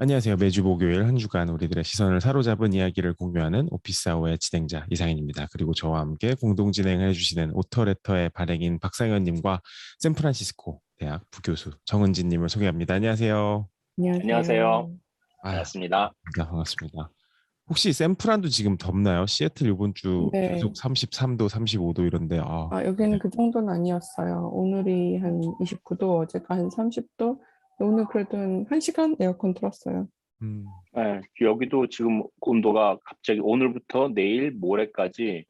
안녕하세요. 매주 목요일 한 주간 우리들의 시선을 사로잡은 이야기를 공유하는 오피스아워의 진행자 이상인입니다. 그리고 저와 함께 공동 진행을 해주시는 오터레터의 발행인 박상현님과 샌프란시스코 대학 부교수 정은진님을 소개합니다. 안녕하세요. 안녕하세요. 안녕하세요. 아유, 반갑습니다. 반갑습니다. 혹시 샌프란도 지금 덥나요? 시애틀 이번 주 네. 계속 33도, 35도 이런데 여기는 네. 그 정도는 아니었어요. 오늘이 한 29도, 어제가 한 30도. 오늘 그래도 한 1시간 에어컨 틀었어요. 네, 여기도 지금 온도가 갑자기 오늘부터 내일 모레까지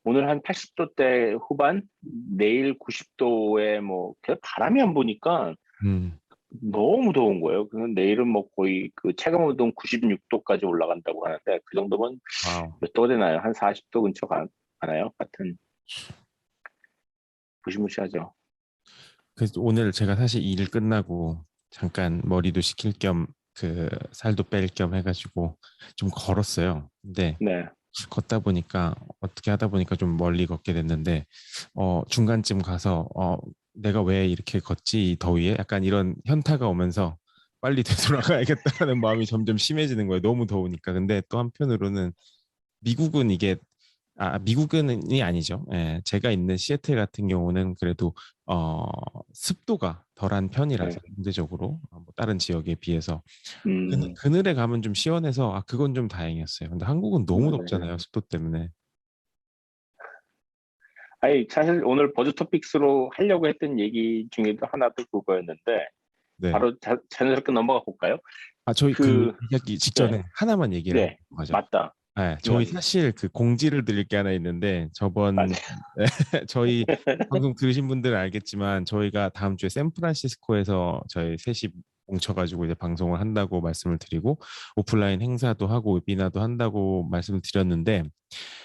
오늘 한 80도대 후반, 내일 90도에 뭐 바람이 안 부니까 음, 너무 더운 거예요. 그래서 내일은 뭐 거의 그 체감 온도 96도까지 올라간다고 하는데 그 정도면 와우. 몇 도가 되나요? 한 40도 근처 가나요? 하여튼 무시무시하죠. 그래서 오늘 제가 사실 일 끝나고 잠깐 머리도 식힐 겸 그 살도 뺄 겸 해가지고 좀 걸었어요. 근데 네, 걷다 보니까 어떻게 하다 보니까 좀 멀리 걷게 됐는데 중간쯤 가서 내가 왜 이렇게 걷지 이 더위에 약간 이런 현타가 오면서 빨리 되돌아가야겠다는 마음이 점점 심해지는 거예요. 너무 더우니까. 근데 또 한편으로는 미국은 이게 미국은이 아니죠. 예, 제가 있는 시애틀 같은 경우는 그래도 어, 습도가 덜한 네. 편이라서 상대적으로 뭐 다른 지역에 비해서 음, 그늘에 가면 좀 시원해서 그건 좀 다행이었어요. 근데 한국은 너무 네. 덥잖아요, 습도 때문에. 아니, 사실 오늘 버즈 토픽스로 하려고 했던 얘기 중에도 하나도 그거였는데, 네. 바로 자연스럽게 넘어가 볼까요? 저희 그 그, 얘기 네, 직전에 하나만 얘기를 네, 하죠. 맞다. 네, 저희 중요한, 사실 그 공지를 드릴 게 하나 있는데 저번 맞아요. 저희 방송 들으신 분들은 알겠지만 저희가 다음 주에 샌프란시스코에서 저희 셋이 뭉쳐가지고 이제 방송을 한다고 말씀을 드리고 오프라인 행사도 하고 웨비나도 한다고 말씀을 드렸는데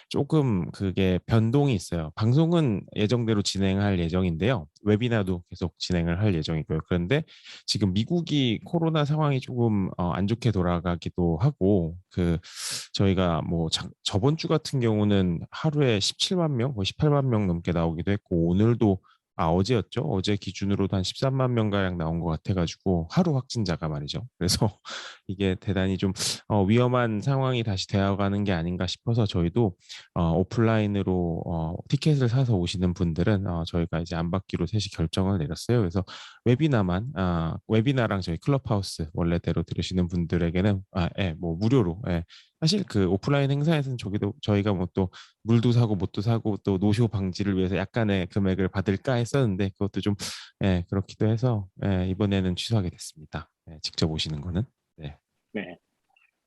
조금 그게 변동이 있어요. 방송은 예정대로 진행할 예정인데요. 웨비나도 계속 진행을 할 예정이고요. 그런데 지금 미국이 코로나 상황이 조금 안 좋게 돌아가기도 하고 저희가 뭐 저번 주 같은 경우는 하루에 17만 명, 거의 18만 명 넘게 나오기도 했고 오늘도 어제였죠. 어제 기준으로도 한 13만 명 가량 나온 것 같아가지고 하루 확진자가 말이죠. 그래서 이게 대단히 좀 위험한 상황이 다시 되어가는 게 아닌가 싶어서 저희도 오프라인으로 티켓을 사서 오시는 분들은 저희가 이제 안 받기로 셋이 결정을 내렸어요. 그래서 웨비나랑 저희 클럽하우스 원래대로 들으시는 분들에게는 뭐 무료로 사실 그 오프라인 행사에서는 저희가 뭐 또 물도 사고 뭣도 사고 또 노쇼 방지를 위해서 약간의 금액을 받을까 했었는데 그것도 좀 그렇기도 해서 이번에는 취소하게 됐습니다. 직접 오시는 거는. 네. 네,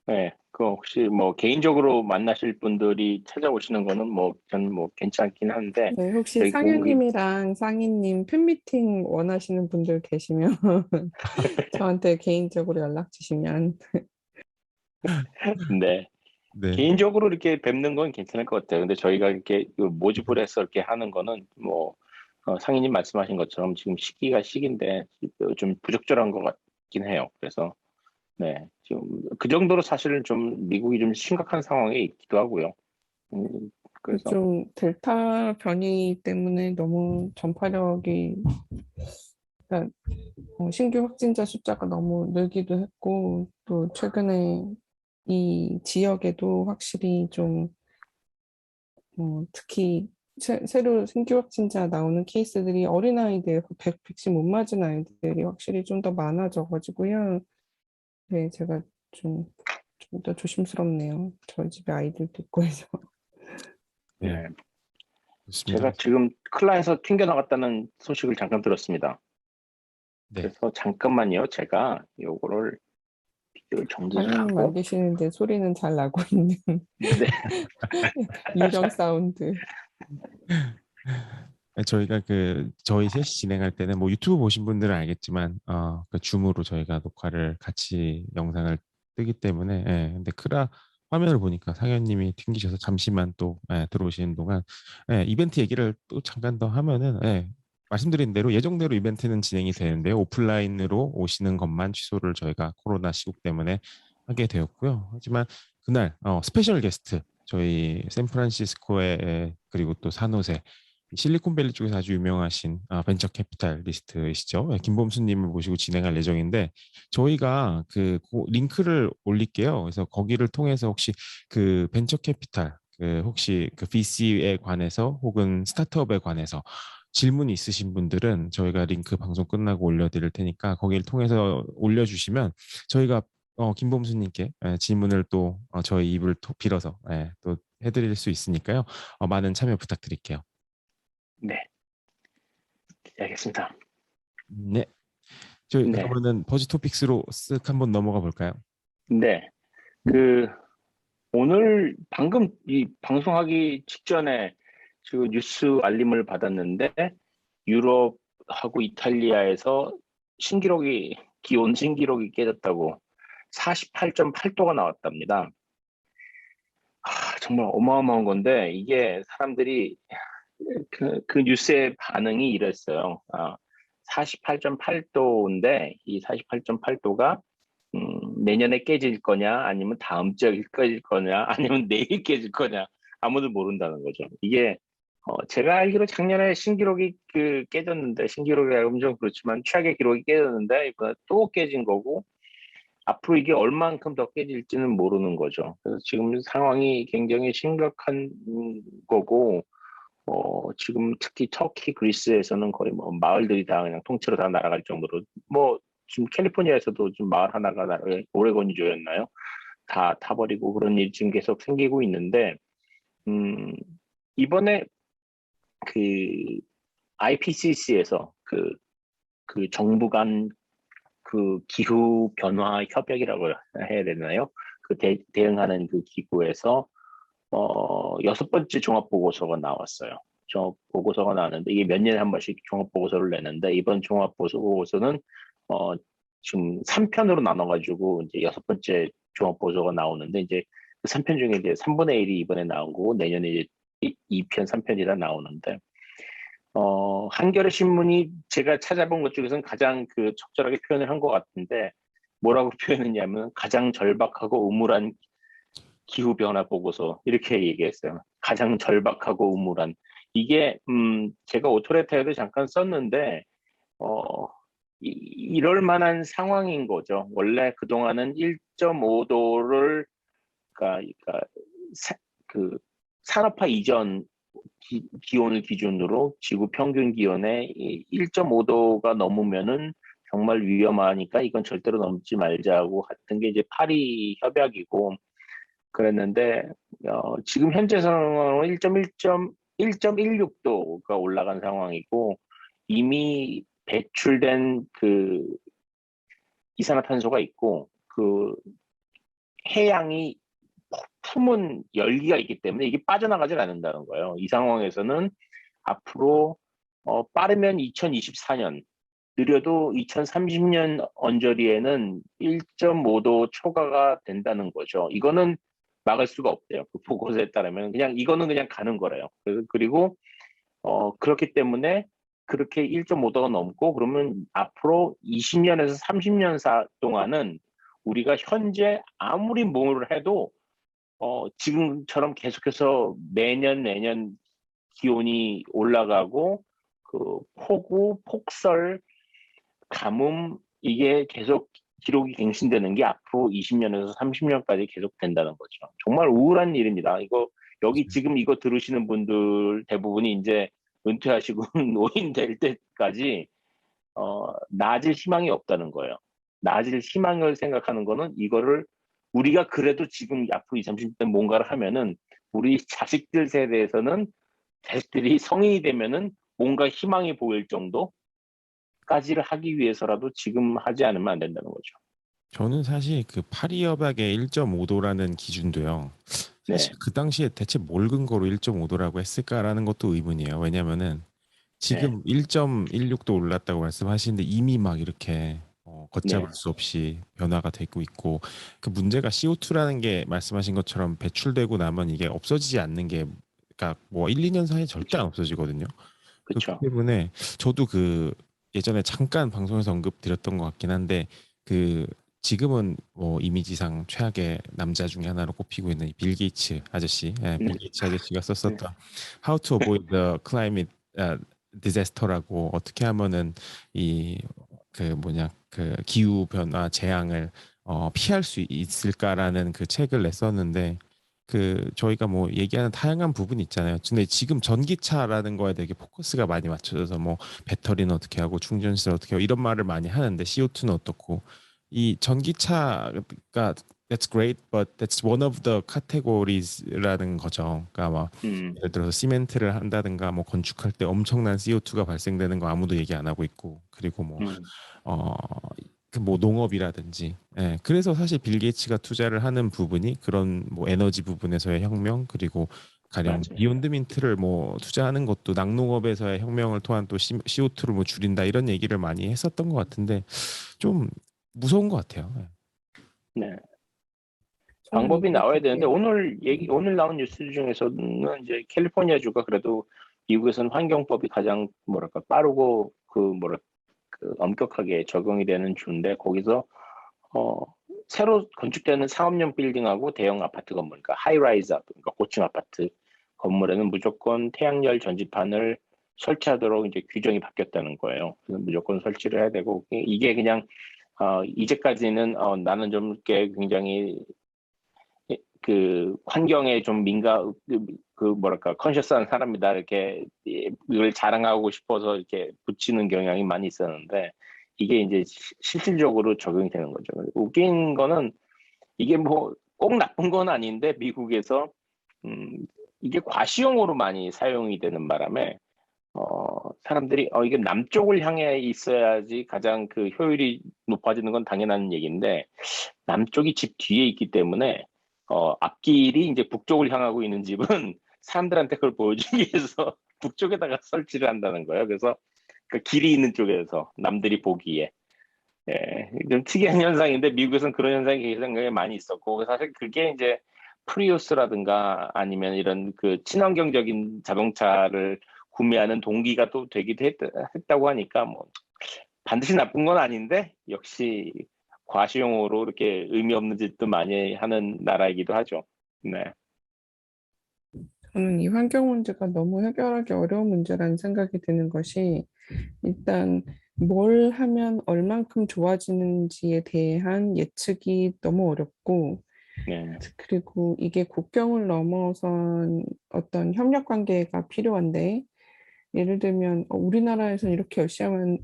네. 그 혹시 뭐 개인적으로 만나실 분들이 찾아오시는 거는 뭐, 저는 뭐 괜찮긴 한데, 네, 혹시 저희 공이, 상현님이랑 상희님 팬미팅 원하시는 분들 계시면 저한테 개인적으로 연락 주시면. 네. 네. 개인적으로 이렇게 뵙는 건 괜찮을 것 같아요. 근데 저희가 이렇게 그 모집을 해서 이렇게 하는 거는 뭐, 상인님 말씀하신 것처럼 지금 시기가 시기인데 좀 부적절한 것 같긴 해요. 그래서 네, 지금 그 정도로 사실은 좀 미국이 좀 심각한 상황에 있기도 하고요. 그래서 좀 델타 변이 때문에 너무 전파력이, 그러니까 신규 확진자 숫자가 너무 늘기도 했고, 또 최근에 이 지역에도 확실히 좀 특히 새로 신규 확진자 나오는 케이스들이 어린아이들, 백신 못 맞은 아이들이 확실히 좀 더 많아져가지고요. 네, 제가 좀 더 조심스럽네요. 저희 집에 아이들도 있고 해서. 네. 네, 좋습니다. 제가 지금 클라에서 튕겨나갔다는 소식을 잠깐 들었습니다. 네. 그래서 잠깐만요. 제가 요거를 비디오를 정지를 상인님 안 하고 계시는데 소리는 잘 나고 있는 네, 유령 사운드. 저희가 저희 셋이 진행할 때는 뭐 유튜브 보신 분들은 알겠지만 그 줌으로 저희가 녹화를 같이 영상을 뜨기 때문에 근데 크라 화면을 보니까 상현님이 튕기셔서 잠시만 또 들어오시는 동안 이벤트 얘기를 또 잠깐 더 하면은 말씀드린 대로 예정대로 이벤트는 진행이 되는데요. 오프라인으로 오시는 것만 취소를 저희가 코로나 시국 때문에 하게 되었고요. 하지만 그날 스페셜 게스트 저희 샌프란시스코에 그리고 또 산호세 실리콘밸리 쪽에서 아주 유명하신 벤처 캐피탈리스트이시죠. 김범수님을 모시고 진행할 예정인데 저희가 링크를 올릴게요. 그래서 거기를 통해서 혹시 그 벤처 캐피탈 혹시 그 VC에 관해서 혹은 스타트업에 관해서 질문이 있으신 분들은 저희가 링크 방송 끝나고 올려드릴 테니까 거기를 통해서 올려주시면 저희가 김범수님께 질문을 또 저희 입을 빌어서 또 해드릴 수 있으니까요. 많은 참여 부탁드릴게요. 네, 알겠습니다. 네. 저희 네, 그러면은 버즈 토픽스로 쓱 한번 넘어가 볼까요? 네. 그 오늘 방금 이 방송하기 직전에 지금 뉴스 알림을 받았는데 유럽하고 이탈리아에서 기온 신기록이 깨졌다고 48.8도가 나왔답니다. 정말 어마어마한 건데 이게 사람들이 그 뉴스의 반응이 이랬어요. 48.8도인데 이 48.8도가 내년에 깨질 거냐, 아니면 다음 주에 깨질 거냐, 아니면 내일 깨질 거냐, 아무도 모른다는 거죠. 이게 제가 알기로 작년에 신기록이 깨졌는데, 신기록이 엄청 그렇지만 최악의 기록이 깨졌는데 이번에 또 깨진 거고, 앞으로 이게 얼만큼 더 깨질지는 모르는 거죠. 그래서 지금 상황이 굉장히 심각한 거고, 지금 특히 터키, 그리스에서는 거의 뭐 마을들이 다 그냥 통째로 다 날아갈 정도로, 뭐 지금 캘리포니아에서도 지금 마을 하나가 오레곤주였나요? 다 타버리고 그런 일이 지금 계속 생기고 있는데, 이번에 그 IPCC에서 그 정부 간 기후 변화 협약이라고 해야 되나요? 대응하는 그 기구에서 6번째 종합 보고서가 나왔어요. 종합 보고서가 나왔는데 이게 몇 년에 한 번씩 종합 보고서를 내는데 이번 종합 보고서는 지금 3편으로 나눠가지고 이제 6번째 종합 보고서가 나오는데 이제 그 3편 중에 이제 3분의 1이 이번에 나온 거고 내년에 이제 2편, 3편이 다 나오는데 한겨레 신문이 제가 찾아본 것 중에서는 가장 적절하게 표현을 한 것 같은데 뭐라고 표현했냐면 가장 절박하고 우물한 기후변화 보고서 이렇게 얘기했어요. 가장 절박하고 우물한. 이게 제가 오토레타에도 잠깐 썼는데 이럴 만한 상황인 거죠. 원래 그동안은 1.5도를 그러니까 그 산업화 이전 기온을 기준으로 지구 평균 기온의 1.5도가 넘으면은 정말 위험하니까 이건 절대로 넘지 말자고 했던 게 이제 파리 협약이고 그랬는데 지금 현재 상황은 1.16도가 올라간 상황이고 이미 배출된 이산화탄소가 있고 해양이 품은 열기가 있기 때문에 이게 빠져나가질 않는다는 거예요. 이 상황에서는 앞으로 빠르면 2024년, 느려도 2030년 언저리에는 1.5도 초과가 된다는 거죠. 이거는 막을 수가 없대요. 그 보고서에 따르면 이거는 그냥 가는 거래요. 그리고 그렇기 때문에 그렇게 1.5도가 넘고 그러면 앞으로 20년에서 30년 동안은 우리가 현재 아무리 뭘 해도 지금처럼 계속해서 내년 기온이 올라가고 폭우, 폭설, 가뭄 이게 계속 기록이 갱신되는 게 앞으로 20년에서 30년까지 계속 된다는 거죠. 정말 우울한 일입니다. 여기 지금 이거 들으시는 분들 대부분이 이제 은퇴하시고 노인 될 때까지 나아질 희망이 없다는 거예요. 나아질 희망을 생각하는 거는 이거를 우리가 그래도 지금 앞으로 20, 30년 뭔가를 하면은 우리 자식들 세대에서는 자식들이 성인이 되면은 뭔가 희망이 보일 정도까지를 하기 위해서라도 지금 하지 않으면 안 된다는 거죠. 저는 사실 그 파리 협약의 1.5도라는 기준도요. 사실 네. 그 당시에 대체 뭘 근거로 1.5도라고 했을까라는 것도 의문이에요. 왜냐면은 네. 지금 1.16도 올랐다고 말씀하시는데 이미 막 이렇게 걷잡을 네. 수 없이 변화가 되고 있고 그 문제가 CO2라는 게 말씀하신 것처럼 배출되고 나면 이게 없어지지 않는 게 그러니까 뭐 1, 2년 사이에 절대 안 없어지거든요. 그렇기 그렇죠. 때문에 저도 예전에 잠깐 방송에서 언급드렸던 것 같긴 한데 그 지금은 뭐 이미지상 최악의 남자 중에 하나로 꼽히고 있는 빌 게이츠 아저씨, 빌 네. 게이츠 아저씨가 네. 썼었던 How to Avoid the Climate 디자스터라고 어떻게 하면은 이 그 기후 변화 재앙을 피할 수 있을까라는 그 책을 냈었는데 저희가 뭐 얘기하는 다양한 부분이 있잖아요. 근데 지금 전기차라는 거에 되게 포커스가 많이 맞춰져서 뭐 배터리는 어떻게 하고 충전시설 어떻게 하고 이런 말을 많이 하는데 CO2는 어떻고 이 전기차가 that's great, but that's one of the categories라는 거죠. 그러니까 막 예를 들어서 시멘트를 한다든가 뭐 건축할 때 엄청난 CO2가 발생되는 거 아무도 얘기 안 하고 있고 그리고 뭐 어, 뭐 농업이라든지 그래서 사실 빌 게이츠가 투자를 하는 부분이 그런 뭐 에너지 부분에서의 혁명 그리고 가령 맞아요. 비욘드 민트를 뭐 투자하는 것도 낙농업에서의 혁명을 통한 또 CO2를 뭐 줄인다 이런 얘기를 많이 했었던 것 같은데 좀 무서운 것 같아요. 네. 저는 방법이 이게 나와야 되는데 되게 오늘 나온 뉴스 중에서는 이제 캘리포니아 주가 그래도 미국에서는 환경법이 가장 뭐랄까 빠르고 그 엄격하게 적용이 되는 주인데 거기서 어, 새로 건축되는 상업용 빌딩하고 대형 아파트 건물, 그러니까 하이라이즈, 그러니까 고층 아파트 건물에는 무조건 태양열 전지판을 설치하도록 이제 규정이 바뀌었다는 거예요. 그래서 무조건 설치를 해야 되고 이게 그냥 이제까지는 나는 좀 이렇게 굉장히 그 환경에 좀 그 뭐랄까 컨셔스한 사람이다 이렇게 이걸 자랑하고 싶어서 이렇게 붙이는 경향이 많이 있었는데 이게 이제 실질적으로 적용이 되는 거죠. 웃긴 거는 이게 뭐 꼭 나쁜 건 아닌데 미국에서 이게 과시용으로 많이 사용이 되는 바람에 사람들이 이게 남쪽을 향해 있어야지 가장 그 효율이 높아지는 건 당연한 얘기인데 남쪽이 집 뒤에 있기 때문에 앞길이 이제 북쪽을 향하고 있는 집은 사람들한테 그걸 보여주기 위해서 북쪽에다가 설치를 한다는 거예요. 그래서 그 길이 있는 쪽에서 남들이 보기에 좀 특이한 현상인데 미국에서는 그런 현상이 굉장히 많이 있었고 사실 그게 이제 프리우스라든가 아니면 이런 그 친환경적인 자동차를 구매하는 동기가 또 되기도 했다고 하니까 뭐 반드시 나쁜 건 아닌데 역시 과시용으로 이렇게 의미 없는 짓도 많이 하는 나라이기도 하죠. 네. 저는 이 환경 문제가 너무 해결하기 어려운 문제라는 생각이 드는 것이 일단 뭘 하면 얼만큼 좋아지는지에 대한 예측이 너무 어렵고 네. 그리고 이게 국경을 넘어선 어떤 협력 관계가 필요한데 예를 들면 우리나라에서 이렇게 열심히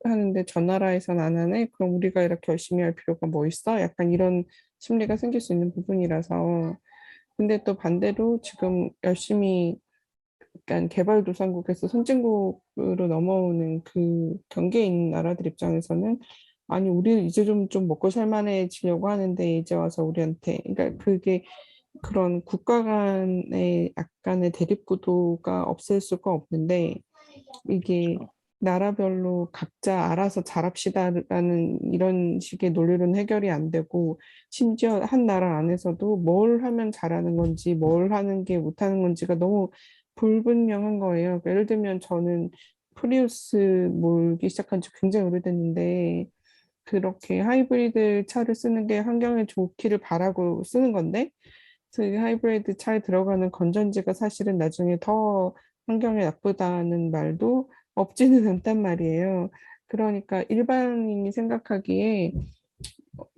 하는데 저 나라에선 안 하네? 그럼 우리가 이렇게 열심히 할 필요가 뭐 있어? 약간 이런 심리가 생길 수 있는 부분이라서 근데 또 반대로 지금 열심히 약간 개발도상국에서 선진국으로 넘어오는 그 경계에 있는 나라들 입장에서는 아니 우리 이제 좀 먹고 살만해지려고 하는데 이제 와서 우리한테 그러니까 그게 그런 국가 간의 약간의 대립구도가 없을 수가 없는데 이게 그렇죠. 나라별로 각자 알아서 잘합시다라는 이런 식의 논리로는 해결이 안 되고 심지어 한 나라 안에서도 뭘 하면 잘하는 건지 뭘 하는 게 못하는 건지가 너무 불분명한 거예요. 그러니까 예를 들면 저는 프리우스 몰기 시작한 지 굉장히 오래됐는데 그렇게 하이브리드 차를 쓰는 게 환경에 좋기를 바라고 쓰는 건데 그 하이브리드 차에 들어가는 건전지가 사실은 나중에 더 환경에 나쁘다는 말도 없지는 않단 말이에요. 그러니까 일반인이 생각하기에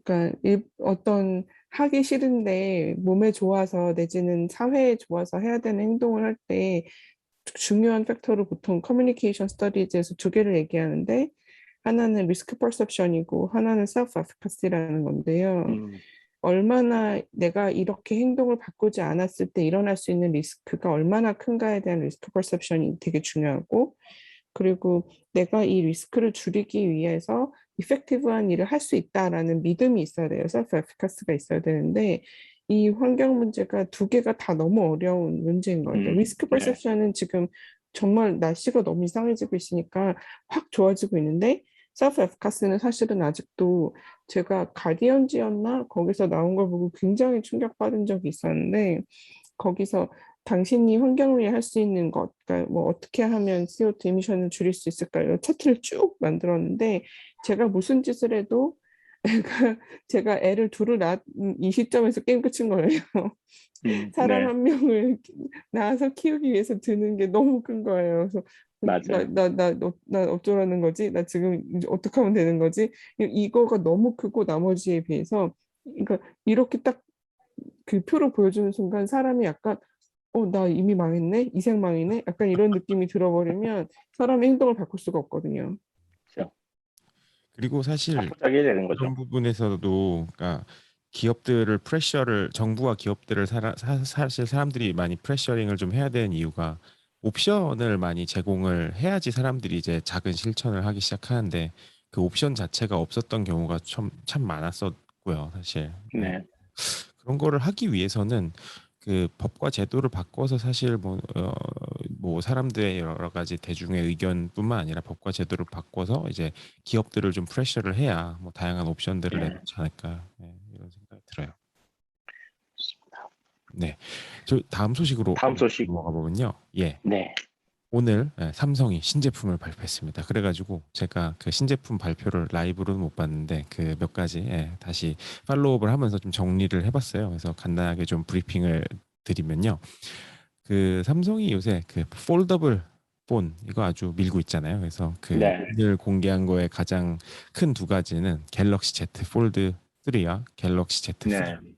그러니까 어떤 하기 싫은데 몸에 좋아서 내지는 사회에 좋아서 해야 되는 행동을 할 때 중요한 팩터로 보통 커뮤니케이션 스터디즈에서 두 개를 얘기하는데 하나는 리스크 퍼셉션이고 하나는 셀프 에피카시라는 건데요. 음, 얼마나 내가 이렇게 행동을 바꾸지 않았을 때 일어날 수 있는 리스크가 얼마나 큰가에 대한 리스크 퍼셉션이 되게 중요하고 그리고 내가 이 리스크를 줄이기 위해서 이펙티브한 일을 할 수 있다라는 믿음이 있어야 돼요. 셀프 에피카스가 있어야 되는데 이 환경 문제가 두 개가 다 너무 어려운 문제인 거예요. 그러니까 리스크 네. 퍼셉션은 지금 정말 날씨가 너무 이상해지고 있으니까 확 좋아지고 있는데 셀프 에피카스는 사실은 아직도 제가 가디언지였나 거기서 나온 걸 보고 굉장히 충격받은 적이 있었는데 거기서 당신이 환경을 위해 할 수 있는 것, 그러니까 뭐 어떻게 하면 CO2 에미션을 줄일 수 있을까요? 차트를 쭉 만들었는데 제가 무슨 짓을 해도 제가 애를 둘을 낳은 이 시점에서 게임 끝인 거예요. 사람 네. 한 명을 낳아서 키우기 위해서 드는 게 너무 큰 거예요. 그래서 맞아요. 나 어쩌라는 거지? 나 지금 이제 어떻게 하면 되는 거지? 이거가 너무 크고 나머지에 비해서, 그러니까 이렇게 딱 그 표로 보여주는 순간 사람이 약간 나 이미 망했네? 이생망이네? 약간 이런 느낌이 들어버리면 사람의 행동을 바꿀 수가 없거든요. 그렇죠. 그리고 사실 자포자기해야 되는 그런 거죠. 부분에서도 그러니까 기업들을 프레셔를 정부와 기업들을 사실 사람들이 많이 프레셔링을 좀 해야 되는 이유가 옵션을 많이 제공을 해야지 사람들이 이제 작은 실천을 하기 시작하는데 그 옵션 자체가 없었던 경우가 참 많았었고요, 사실. 네. 네. 그런 거를 하기 위해서는 그 법과 제도를 바꿔서 사실 뭐 사람들의 여러 가지 대중의 의견뿐만 아니라 법과 제도를 바꿔서 이제 기업들을 좀 프레셔를 해야 뭐 다양한 옵션들을 네. 내놓지 않을까, 네, 이런 생각이 들어요. 좋습니다. 네, 저 다음 소식으로 다음 소식. 넘어가 보면요. 예, 네. 오늘 삼성이 신제품을 발표했습니다. 그래가지고 제가 그 신제품 발표를 라이브로는 못 봤는데 그 몇 가지 다시 팔로우업을 하면서 좀 정리를 해봤어요. 그래서 간단하게 좀 브리핑을 드리면요. 그 삼성이 요새 그 폴더블 폰 이거 아주 밀고 있잖아요. 그래서 그 네. 오늘 공개한 거의 가장 큰 두 가지는 갤럭시 Z 폴드 3와 갤럭시 Z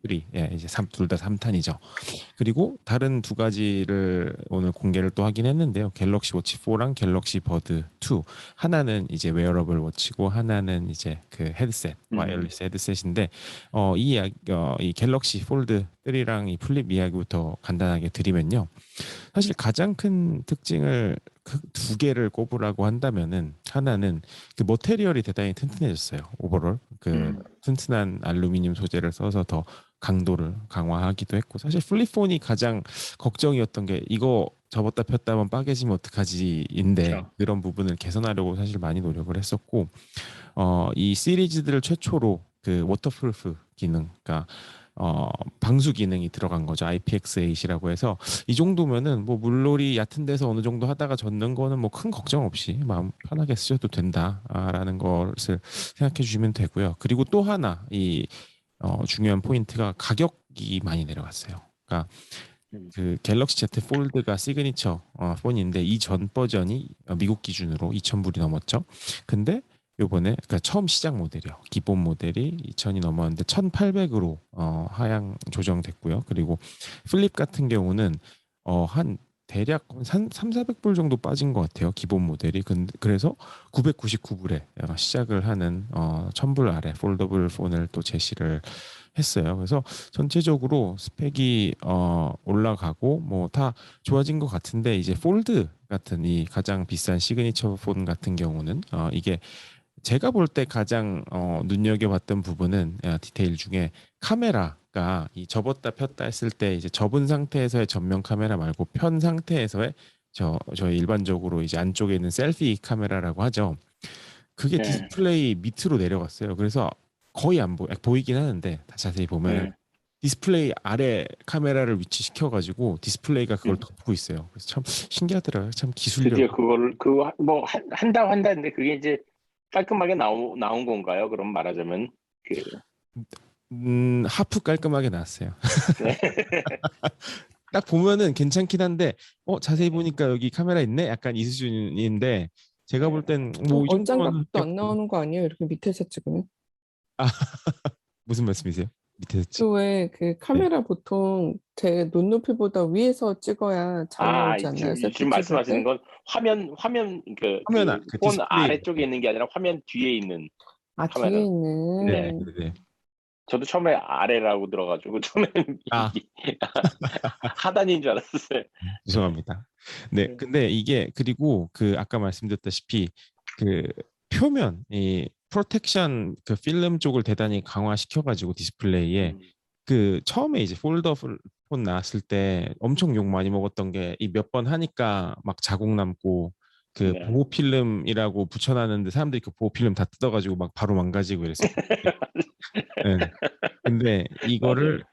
플립 네. 3, 이제 둘 다 3탄이죠. 그리고 다른 두 가지를 오늘 공개를 또 하긴 했는데요. 갤럭시 워치 4랑 갤럭시 버드 2. 하나는 이제 웨어러블 워치고 하나는 이제 그 헤드셋, 와이어리스 헤드셋인데 이 갤럭시 폴드 3랑 이 플립 이야기부터 간단하게 드리면요. 사실 가장 큰 특징을 그 두 개를 꼽으라고 한다면은 하나는 그 머테리얼이 대단히 튼튼해졌어요. 오버롤 그 튼튼한 알루미늄 소재를 써서 더 강도를 강화하기도 했고 사실 플립폰이 가장 걱정이었던 게 이거 접었다 폈다 하면 빠개지면 어떡하지인데 그렇죠. 그런 부분을 개선하려고 사실 많이 노력을 했었고 이 시리즈들 최초로 그 워터프루프 기능 그러니까 방수 기능이 들어간 거죠. IPX8이라고 해서 이 정도면은 뭐 물놀이 얕은 데서 어느 정도 하다가 젖는 거는 뭐 큰 걱정 없이 마음 편하게 쓰셔도 된다라는 것을 생각해 주시면 되고요. 그리고 또 하나 이 중요한 포인트가 가격이 많이 내려갔어요. 그러니까 그 갤럭시 Z 폴드가 시그니처 폰인데 이전 버전이 미국 기준으로 2,000불이 넘었죠. 근데 요번에 그러니까 처음 시작 모델이요. 기본 모델이 2,000이 넘었는데 1,800으로 하향 조정됐고요. 그리고 플립 같은 경우는 한 대략 한 3, 400불 정도 빠진 것 같아요. 기본 모델이. 그래서 999불에 시작을 하는 1,000불 아래 폴더블 폰을 또 제시를 했어요. 그래서 전체적으로 스펙이 올라가고 뭐 다 좋아진 것 같은데 이제 폴드 같은 이 가장 비싼 시그니처 폰 같은 경우는 이게 제가 볼 때 가장 눈여겨봤던 부분은 디테일 중에 카메라가 이 접었다 폈다 했을 때 이제 접은 상태에서의 전면 카메라 말고 편 상태에서의 저 일반적으로 이제 안쪽에 있는 셀피 카메라라고 하죠. 그게 네. 디스플레이 밑으로 내려갔어요. 그래서 거의 안 보이긴 하는데 자세히 보면은 네. 디스플레이 아래 카메라를 위치시켜 가지고 디스플레이가 그걸 음. 덮고 있어요. 그래서 참 신기하더라고요. 참 기술력. 드디어 그거를 그거 뭐 한다 했는데 그게 이제 깔끔하게 나온 건가요? 그럼 말하자면 그 하프 깔끔하게 나왔어요. 네. 딱 보면은 괜찮긴 한데 자세히 보니까 여기 카메라 있네. 약간 이 수준인데 제가 볼 땐 뭐 이 정도면 얼짱각도 안 나오는 거 아니에요? 이렇게 밑에서 찍으면? 아, 무슨 말씀이세요? 밑에서 찍. 그 왜 그 네. 카메라 보통 제 눈높이보다 위에서 찍어야 잘 나오지 않나요? 지금 셀프 찍을 말씀하시는 때? 건 화면 그 폰 디스플레이. 아래쪽에 있는 게 아니라 화면 뒤에 있는 아, 뒤에 카메라. 네, 네. 있는. 네, 네. 저도 처음에 아래라고 들어가지고 처음에는 아, 하단인 줄 알았어요. 죄송합니다. 네, 네. 근데 이게 그리고 그 아까 말씀드렸다시피 그 표면 이 프로텍션 그 필름 쪽을 대단히 강화시켜가지고 디스플레이에 그 처음에 이제 폴더 폰 나왔을 때 엄청 욕 많이 먹었던 게 이 몇 번 하니까 막 자국 남고 그 네. 보호 필름이라고 붙여놨는데 사람들이 그 보호 필름 다 뜯어가지고 막 바로 망가지고 이랬었거든요. 네. 근데 맞아요. 이거를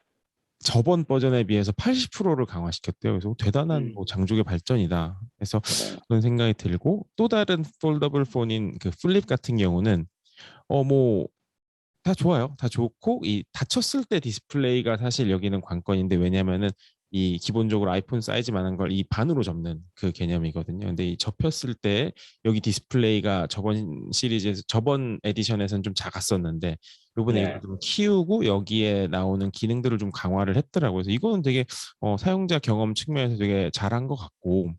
저번 버전에 비해서 80%를 강화시켰대요. 그래서 대단한 뭐 장족의 발전이다. 그래서 네. 그런 생각이 들고 또 다른 폴더블 폰인 그 플립 같은 경우는 뭐 다 좋아요. 다 좋고 이 닫혔을 때 디스플레이가 사실 여기는 관건인데 왜냐면은 이 기본적으로 아이폰 사이즈만한 걸 이 반으로 접는 그 개념이거든요. 근데 이 접혔을 때 여기 디스플레이가 저번 시리즈에서 저번 에디션에서는 좀 작았었는데 이번에 이걸 네. 좀 키우고 여기에 나오는 기능들을 좀 강화를 했더라고요. 그래서 이거는 되게 사용자 경험 측면에서 되게 잘한 것 같고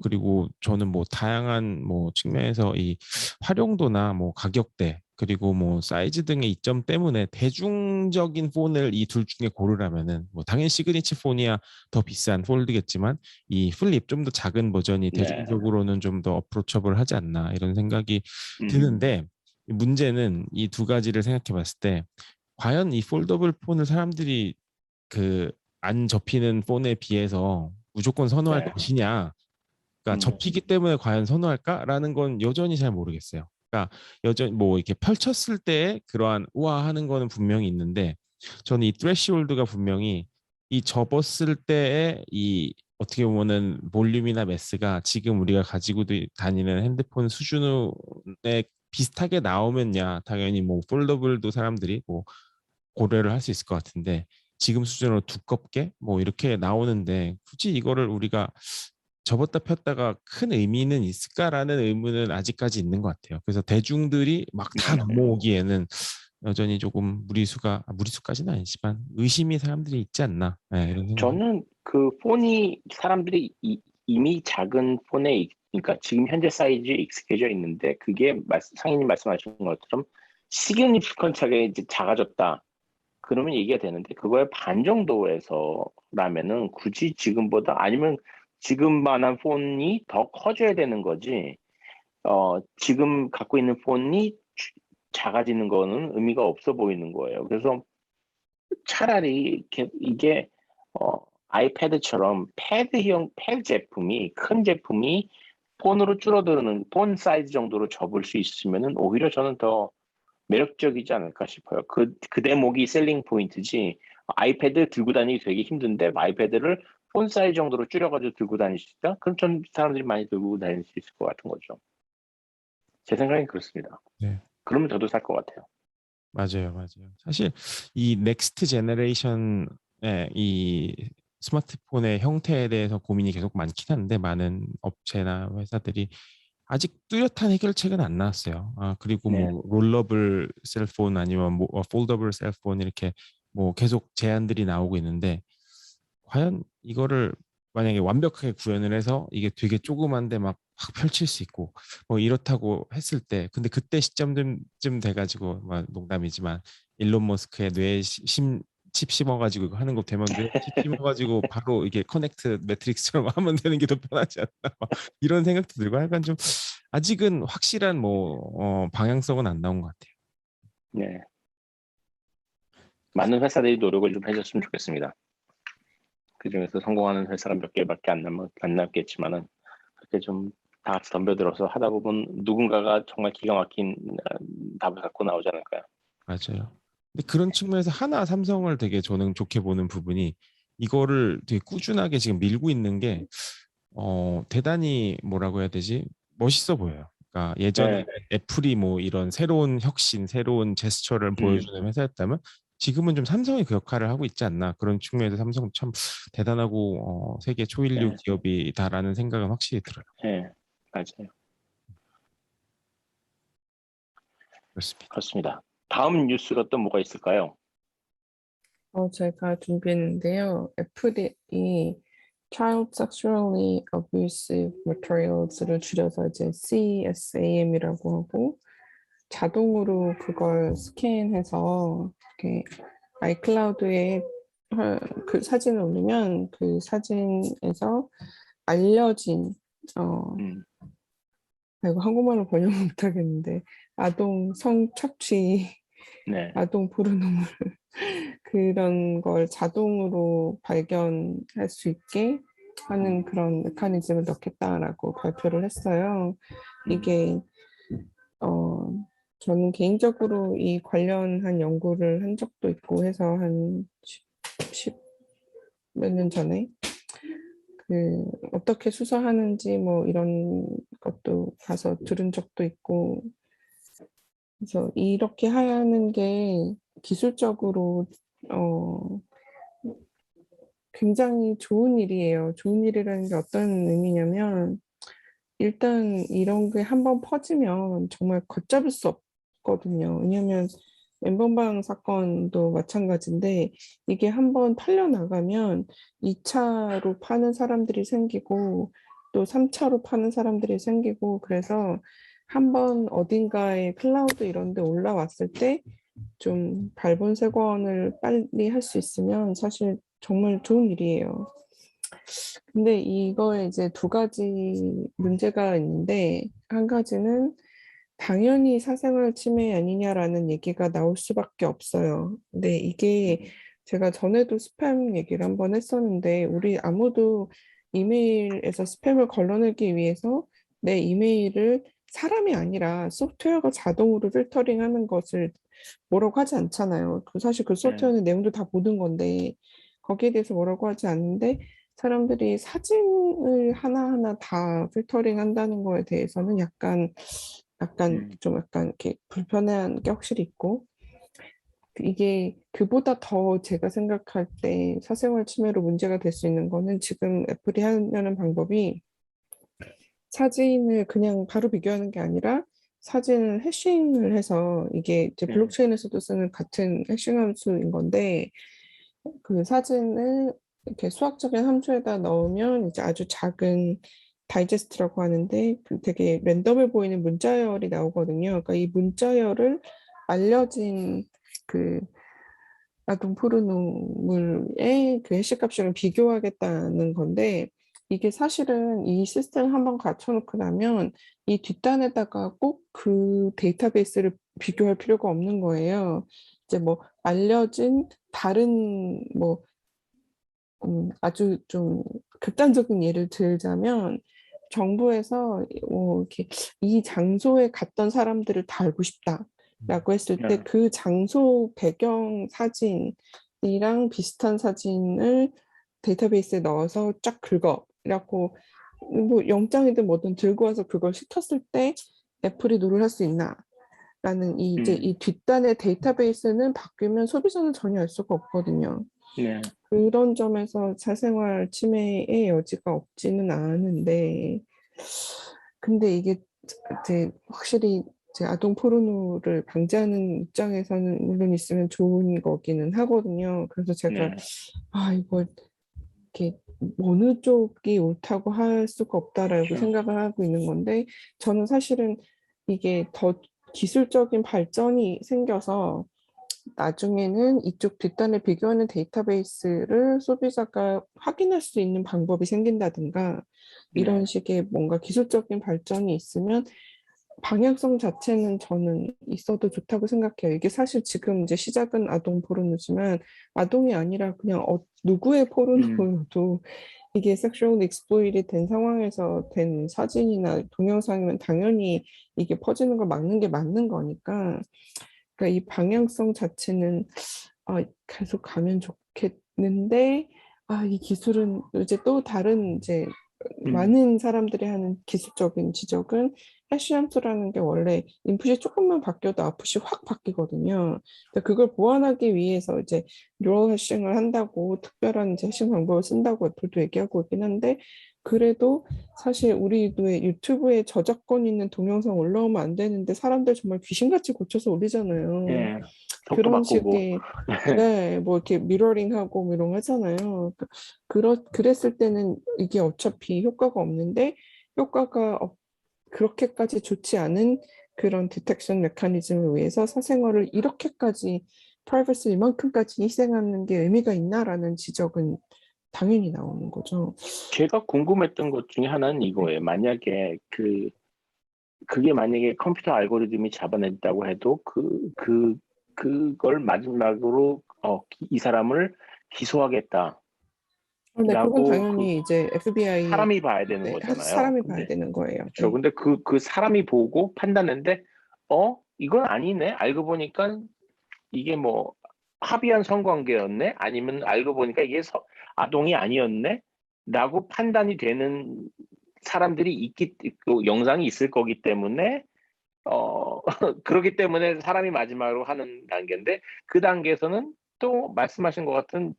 그리고 저는 뭐 다양한 뭐 측면에서 이 활용도나 뭐 가격대 그리고 뭐 사이즈 등의 이점 때문에 대중적인 폰을 이 둘 중에 고르라면은 뭐 당연히 시그니처 폰이야 더 비싼 폴드겠지만 이 플립 좀 더 작은 버전이 네. 대중적으로는 좀 더 어프로처블 하지 않나 이런 생각이 음. 드는데 문제는 이 두 가지를 생각해 봤을 때 과연 이 폴더블 폰을 사람들이 그 안 접히는 폰에 비해서 무조건 선호할 네. 것이냐 그러니까 음. 접히기 때문에 과연 선호할까라는 건 여전히 잘 모르겠어요. 그러니까 여전히 뭐 이렇게 펼쳤을 때 그러한 우아 하는 거는 분명히 있는데 저는 이 트래시홀드가 분명히 이 접었을 때의 이 어떻게 보면은 볼륨이나 매스가 지금 우리가 가지고 다니는 핸드폰 수준에 비슷하게 나오면야 당연히 뭐 폴더블도 사람들이 뭐 고려를 할 수 있을 것 같은데 지금 수준으로 두껍게 뭐 이렇게 나오는데 굳이 이거를 우리가 접었다 폈다가 큰 의미는 있을까라는 의문은 아직까지 있는 것 같아요. 그래서 대중들이 막 다 네. 넘어오기에는 여전히 조금 무리수까지는 아니지만 의심이 사람들이 있지 않나 네, 이런 생각이. 저는 그 폰이 사람들이 이미 작은 폰에 그러니까 지금 현재 사이즈에 익숙해져 있는데 그게 상인님 말씀하신 것처럼 시그니피컨트하게 이제 작아졌다. 그러면 얘기가 되는데 그거의 반 정도에서라면은 굳이 지금보다 아니면 지금만한 폰이 더 커져야 되는 거지. 지금 갖고 있는 폰이 작아지는 거는 의미가 없어 보이는 거예요. 그래서 차라리 이게 어, 아이패드처럼 패드 제품이 큰 제품이 폰으로 줄어드는 폰 사이즈 정도로 접을 수 있으면은 오히려 저는 더 매력적이지 않을까 싶어요. 그 대목이 셀링 포인트지. 아이패드 들고 다니기 되게 힘든데 아이패드를 폰 사이즈 정도로 줄여가지고 들고 다닐 수 있다? 그럼 전 사람들이 많이 들고 다닐 수 있을 것 같은 거죠. 제 생각엔 그렇습니다. 네, 그러면 저도 살 것 같아요. 맞아요, 맞아요. 사실 이 넥스트 제너레이션의 이 스마트폰의 형태에 대해서 고민이 계속 많긴 한데 많은 업체나 회사들이 아직 뚜렷한 해결책은 안 나왔어요. 그리고 네, 뭐 롤러블 셀폰 아니면 뭐 폴더블 셀폰 이렇게 뭐 계속 제안들이 나오고 있는데 과연 이거를 만약에 완벽하게 구현을 해서 이게 되게 조그만데 막 확 펼칠 수 있고 뭐 이렇다고 했을 때 근데 그때 시점쯤 돼가지고 막 농담이지만 일론 머스크의 뇌에 칩 심어가지고 이거 하는 거 되면 뇌칩 심어가지고 바로 이게 커넥트 매트릭스처럼 하면 되는 게 더 편하지 않나 막 이런 생각도 들고 약간 좀 아직은 확실한 뭐 방향성은 안 나온 것 같아요. 네. 많은 회사들이 노력을 좀 해줬으면 좋겠습니다. 그중에서 성공하는 회사가 몇 개밖에 안 남겠지만은 그렇게 좀 다 같이 덤벼들어서 하다 보면 누군가가 정말 기가 막힌 답을 갖고 나오지 않을까요? 맞아요. 근데 그런 측면에서 하나 삼성을 되게 저는 좋게 보는 부분이 이거를 되게 꾸준하게 지금 밀고 있는 게 대단히 뭐라고 해야 되지? 멋있어 보여요. 그러니까 예전에 네, 애플이 뭐 이런 새로운 혁신, 새로운 제스처를 음, 보여주는 회사였다면 지금은 좀 삼성이 그 역할을 하고 있지 않나 그런 측면에서 삼성 참 대단하고 세계 초일류 네, 기업이다라는 생각은 확실히 들어요. 네, 맞아요. 그렇습니다. 그렇습니다. 다음 뉴스가 또 뭐가 있을까요? 제가 준비했는데요. 애플이 Child Sexually Abusive Materials를 줄여서 이제 CSAM이라고 하고 자동으로 그걸 스캔해서 이렇게 아이클라우드에 그 사진을 올리면 그 사진에서 알려진 어 음, 이거 한국말로 번역 못하겠는데 아동 성착취, 네, 아동 포르노물 그런 걸 자동으로 발견할 수 있게 하는 그런 메커니즘을 넣겠다라고 발표를 했어요. 음, 이게 어 저는 개인적으로 이 관련한 연구를 한 적도 있고 해서 한 10 몇 년 전에 그 어떻게 수사하는지 뭐 이런 것도 가서 들은 적도 있고 그래서 이렇게 하는 게 기술적으로 어 굉장히 좋은 일이에요. 좋은 일이라는 게 어떤 의미냐면 일단 이런 게 한번 퍼지면 정말 걷잡을 수 없거든요. 왜냐하면 엠번방 사건도 마찬가지인데 이게 한번 팔려나가면 2차로 파는 사람들이 생기고 또 3차로 파는 사람들이 생기고 그래서 한번 어딘가에 클라우드 이런 데 올라왔을 때 좀 발본색원을 빨리 할 수 있으면 사실 정말 좋은 일이에요. 근데 이거에 이제 두 가지 문제가 있는데 한 가지는 당연히 사생활 침해 아니냐라는 얘기가 나올 수밖에 없어요. 근데 이게 제가 전에도 스팸 얘기를 한번 했었는데 우리 아무도 이메일에서 스팸을 걸러내기 위해서 내 이메일을 사람이 아니라 소프트웨어가 자동으로 필터링하는 것을 뭐라고 하지 않잖아요. 사실 그 네. 소프트웨어는 내용도 다 보는 건데 거기에 대해서 뭐라고 하지 않는데 사람들이 사진을 하나하나 다 필터링 한다는 거에 대해서는 약간 이렇게 불편한 게 확실히 있고 이게 그보다 더 제가 생각할 때 사생활 침해로 문제가 될 수 있는 거는 지금 애플이 하려는 방법이 사진을 그냥 바로 비교하는 게 아니라 사진을 해싱을 해서 이게 이제 네. 블록체인에서도 쓰는 같은 해싱 함수인 건데 그 사진을 이렇게 수학적인 함수에다 넣으면 이제 아주 작은 다이제스트라고 하는데 그 되게 랜덤해 보이는 문자열이 나오거든요. 그러니까 이 문자열을 알려진 그 아동 포르노물의 그 해시값이랑 비교하겠다는 건데 이게 사실은 이 시스템 한번 갖춰놓고 나면 이 뒷단에다가 꼭 그 데이터베이스를 비교할 필요가 없는 거예요. 이제 뭐 알려진 다른 뭐 아주 좀 극단적인 예를 들자면 정부에서 이렇게 이 장소에 갔던 사람들을 다 알고 싶다라고 했을 때 네. 그 장소 배경 사진이랑 비슷한 사진을 데이터베이스에 넣어서 쫙 긁어라고 뭐 영장이든 뭐든 들고 와서 그걸 시켰을 때 애플이 노를 할 수 있나? 라는 이제 음. 이 뒷단의 데이터베이스는 바뀌면 소비자는 전혀 알 수가 없거든요. 네. 그런 점에서 사생활 침해의 여지가 없지는 않은데, 근데 이게 이제 확실히 이제 아동 포르노를 방지하는 입장에서는 물론 있으면 좋은 거기는 하거든요. 그래서 제가 네. 이거 이렇게 어느 쪽이 옳다고 할 수가 없다라고 그렇죠. 생각을 하고 있는 건데, 저는 사실은 이게 더 기술적인 발전이 생겨서 나중에는 이쪽 뒷단을 비교하는 데이터베이스를 소비자가 확인할 수 있는 방법이 생긴다든가 이런 네. 식의 뭔가 기술적인 발전이 있으면 방향성 자체는 저는 있어도 좋다고 생각해요. 이게 사실 지금 이제 시작은 아동 포르노지만 아동이 아니라 그냥 누구의 음. 포르노도 이게 섹슈얼 익스플로이트 된 상황에서 된 사진이나 동영상이면 당연히 이게 퍼지는 걸 막는 게 맞는 거니까 그러니까 이 방향성 자체는 계속 가면 좋겠는데 이 기술은 이제 또 다른 이제 음. 많은 사람들이 하는 기술적인 지적은 해시함수라는 게 원래 인풋이 조금만 바뀌어도 아웃풋이 확 바뀌거든요. 근데 그걸 보완하기 위해서 이제 뉴럴 해싱을 한다고 특별한 이제 해싱 방법을 쓴다고 애플도 얘기하고 있긴 한데 그래도 사실 우리도 유튜브에 저작권 있는 동영상 올라오면 안 되는데 사람들 정말 귀신같이 고쳐서 올리잖아요. 네. 속도 그런 바꾸고. 식의 네, 뭐 이렇게 미러링하고 뭐 이런 거 하잖아요. 그랬을 때는 이게 어차피 효과가 없는데 효과가 그렇게까지 좋지 않은 그런 디텍션 메커니즘을 위해서 사생활을 이렇게까지 프라이버시 이만큼까지 희생하는 게 의미가 있나라는 지적은 당연히 나오는 거죠. 제가 궁금했던 것 중에 하나는 네. 이거예요. 만약에 그게 만약에 컴퓨터 알고리즘이 잡아냈다고 해도 그걸 마지막으로 이 사람을 기소하겠다라고 네, 그건 그 당연히 이제 FBI 사람이 봐야 되는 네, 거잖아요. 사람이 봐야 근데 되는 거예요. 그렇죠. 네. 근데 그 사람이 보고 판단했는데 이건 아니네. 알고 보니까 이게 뭐 합의한 성관계였네. 아니면 알고 보니까 이게 아동이 아니었네. 라고 판단이 되는 사람들이 그 영상이 있을 거기 때문에 그렇기 때문에 사람이 마지막으로 하는 단계인데 그 단계에서는 또 말씀하신 것 같은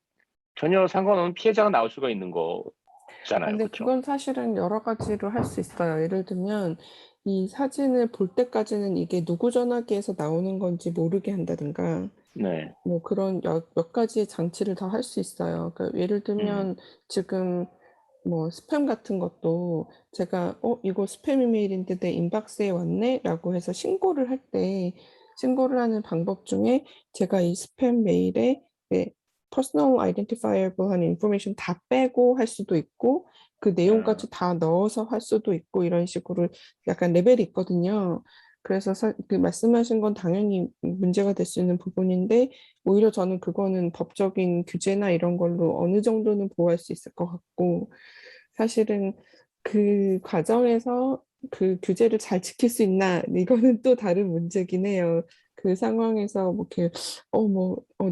전혀 상관없는 피해자가 나올 수가 있는 거잖아요. 근데 그렇죠? 그건 사실은 여러 가지로 할 수 있어요. 예를 들면 이 사진을 볼 때까지는 이게 누구 전화기에서 나오는 건지 모르게 한다든가 네. 뭐 그런 몇 가지의 장치를 다 할 수 있어요. 그러니까 예를 들면 지금 뭐 스팸 같은 것도 제가 이거 스팸 이메일인데 내 인박스에 왔네라고 해서 신고를 할 때 신고를 하는 방법 중에 제가 이 스팸 메일에 personal identifiable 한 인포메이션 다 빼고 할 수도 있고 그 내용까지 다 넣어서 할 수도 있고 이런 식으로 약간 레벨이 있거든요. 그래서 그 말씀하신 건 당연히 문제가 될 수 있는 부분인데 오히려 저는 그거는 법적인 규제나 이런 걸로 어느 정도는 보호할 수 있을 것 같고 사실은 그 과정에서 그 규제를 잘 지킬 수 있나 이거는 또 다른 문제긴 해요. 그 상황에서 뭐 이렇게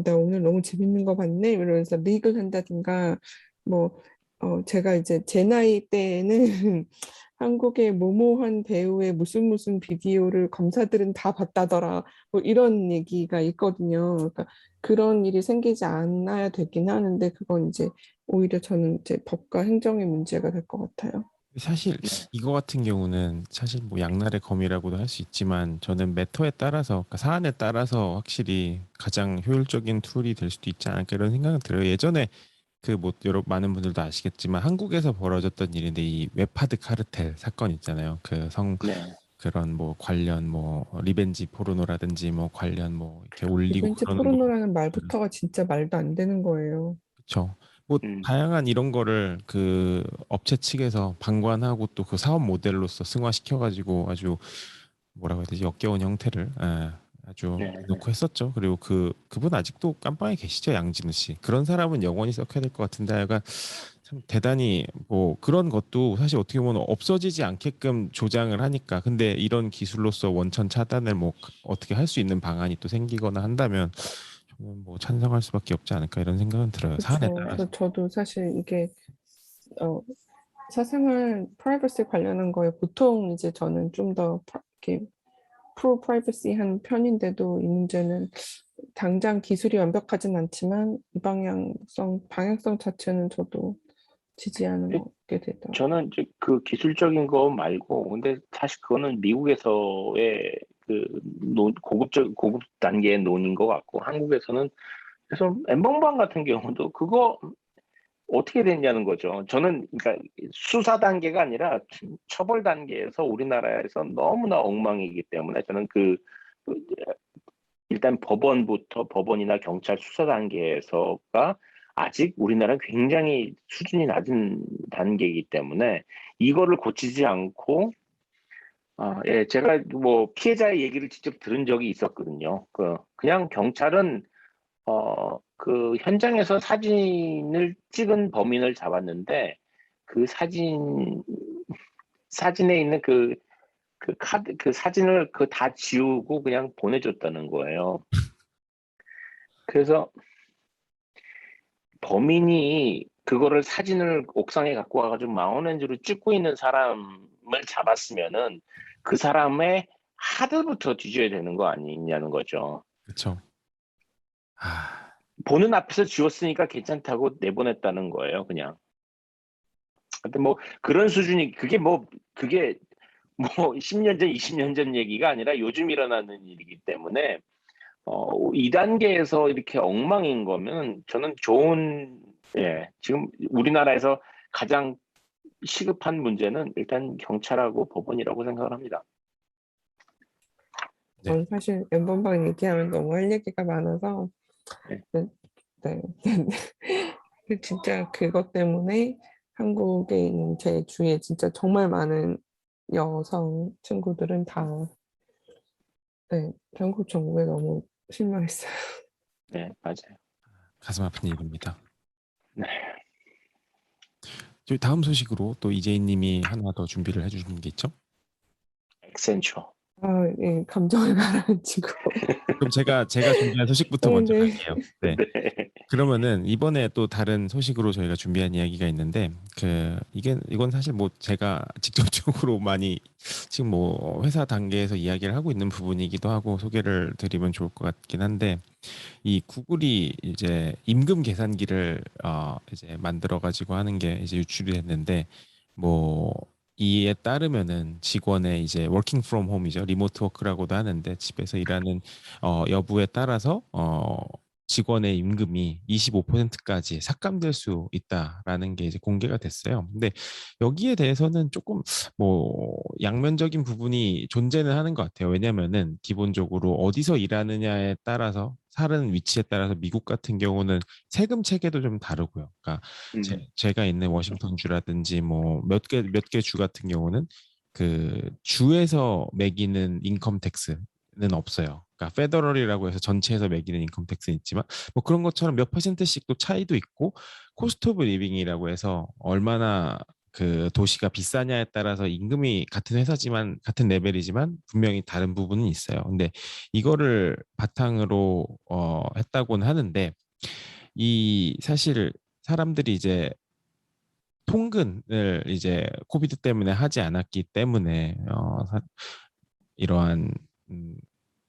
나 오늘 너무 재밌는 거 봤네 이러면서 리글 한다든가 뭐 제가 이제 제 나이 때에는 한국의 모모한 배우의 무슨 비디오를 검사들은 다 봤다더라 뭐 이런 얘기가 있거든요. 그러니까 그런 일이 생기지 않아야 되긴 하는데 그건 이제 오히려 저는 이제 법과 행정의 문제가 될 것 같아요. 사실 네. 이거 같은 경우는 사실 뭐 양날의 검이라고도 할 수 있지만 저는 매터에 따라서 그러니까 사안에 따라서 확실히 가장 효율적인 툴이 될 수도 있지 않을까 이런 생각은 들어요. 예전에 그 뭐 여러 많은 분들도 아시겠지만 한국에서 벌어졌던 일인데 이 웹하드 카르텔 사건 있잖아요. 그 네. 그런 뭐 관련 뭐 리벤지 포르노라든지 뭐 관련 뭐 이렇게 올리고 리벤지 그러는 거. 포르노라는 말부터가 진짜 말도 안 되는 거예요. 그렇죠. 뭐 음. 다양한 이런 거를 그 업체 측에서 방관하고 또 그 사업 모델로서 승화시켜 가지고 아주 뭐라고 해야 되지 역겨운 형태를 아주 네. 놓고 했었죠. 그리고 그분 아직도 깜빵에 계시죠, 양진우 씨. 그런 사람은 영원히 썩혀야 될 것 같은데 약간 참 대단히 뭐 그런 것도 사실 어떻게 보면 없어지지 않게끔 조장을 하니까. 근데 이런 기술로서 원천 차단을 뭐 어떻게 할 수 있는 방안이 또 생기거나 한다면 저는 뭐 찬성할 수밖에 없지 않을까 이런 생각은 들어요. 사안에 그렇죠. 따라서. 그래서 저도 사실 이게 어, 사생활 프라이버시 관련한 거에 보통 이제 저는 좀 더 이렇게 프로 프라이버시한 편인데도 이 문제는 당장 기술이 완벽하진 않지만 이 방향성 자체는 저도 지지하는 게 되더라고요. 저는 이제 그 기술적인 거 말고, 근데 사실 그거는 미국에서의 그 고급 단계의 논인 것 같고, 한국에서는 그래서 엠번방 같은 경우도 그거 어떻게 됐냐는 거죠. 저는 그러니까 수사 단계가 아니라 처벌 단계에서 우리나라에서 너무나 엉망이기 때문에 저는 그 일단 법원이나 경찰 수사 단계에서가 아직 우리나라는 굉장히 수준이 낮은 단계이기 때문에 이거를 고치지 않고 예, 제가 뭐 피해자의 얘기를 직접 들은 적이 있었거든요. 그냥 경찰은 그 현장에서 사진을 찍은 범인을 잡았는데 그 사진에 있는 그 카드 그 사진을 다 지우고 그냥 보내줬다는 거예요. 그래서 범인이 그거를 사진을 옥상에 갖고 와가지고 마운렌즈로 찍고 있는 사람을 잡았으면은 그 사람의 하드부터 뒤져야 되는 거 아니냐는 거죠. 그렇죠. 아, 보는 앞에서 지웠으니까 괜찮다고 내보냈다는 거예요, 그냥. 근데 뭐 그런 수준이 그게 뭐 10년 전, 20년 전 얘기가 아니라 요즘 일어나는 일이기 때문에 2단계에서 이렇게 엉망인 거면 저는 지금 우리나라에서 가장 시급한 문제는 일단 경찰하고 법원이라고 생각을 합니다. 네. 사실 엠번방 얘기하면 너무 할 얘기가 많아서 네. 네, 네. 진짜 그것 때문에 한국에 있는 제 주위에 진짜 정말 많은 여성 친구들은 다 한국 정부에 너무 실망했어요. 네, 맞아요. 가슴 아픈 일입니다. 네. 저희 다음 소식으로 또 이재희 님이 하나 더 준비를 해주신 게 있죠? 액센처. 예, 감정을 가라앉히고. 그럼 제가 준비한 소식부터 네, 먼저 네. 갈게요. 네. 네. 그러면은 이번에 또 다른 소식으로 저희가 준비한 이야기가 있는데 이건 사실 뭐 제가 직접적으로 많이 지금 뭐 회사 단계에서 이야기를 하고 있는 부분이기도 하고 소개를 드리면 좋을 것 같긴 한데 이 구글이 이제 임금 계산기를 이제 만들어 가지고 하는 게 이제 유출이 됐는데 뭐 이에 따르면은 직원의 이제 워킹 프롬 홈이죠. 리모트 워크라고도 하는데 집에서 일하는 여부에 따라서 직원의 임금이 25%까지 삭감될 수 있다라는 게 이제 공개가 됐어요. 근데 여기에 대해서는 조금 뭐 양면적인 부분이 존재는 하는 것 같아요. 왜냐면은 기본적으로 어디서 일하느냐에 따라서 사는 위치에 따라서 미국 같은 경우는 세금 체계도 좀 다르고요. 그러니까 제가 있는 워싱턴 주라든지 뭐 몇 개 주 같은 경우는 그 주에서 매기는 인컴 텍스는 없어요. 그러니까 페더럴이라고 해서 전체에서 매기는 인컴 텍스는 있지만 뭐 그런 것처럼 몇 퍼센트씩 또 차이도 있고 코스트 오브 리빙이라고 해서 얼마나 그 도시가 비싸냐에 따라서 임금이 같은 회사지만 같은 레벨이지만 분명히 다른 부분은 있어요. 근데 이거를 바탕으로 했다고는 하는데 이 사실 사람들이 이제 통근을 이제 코비드 때문에 하지 않았기 때문에 이러한 음,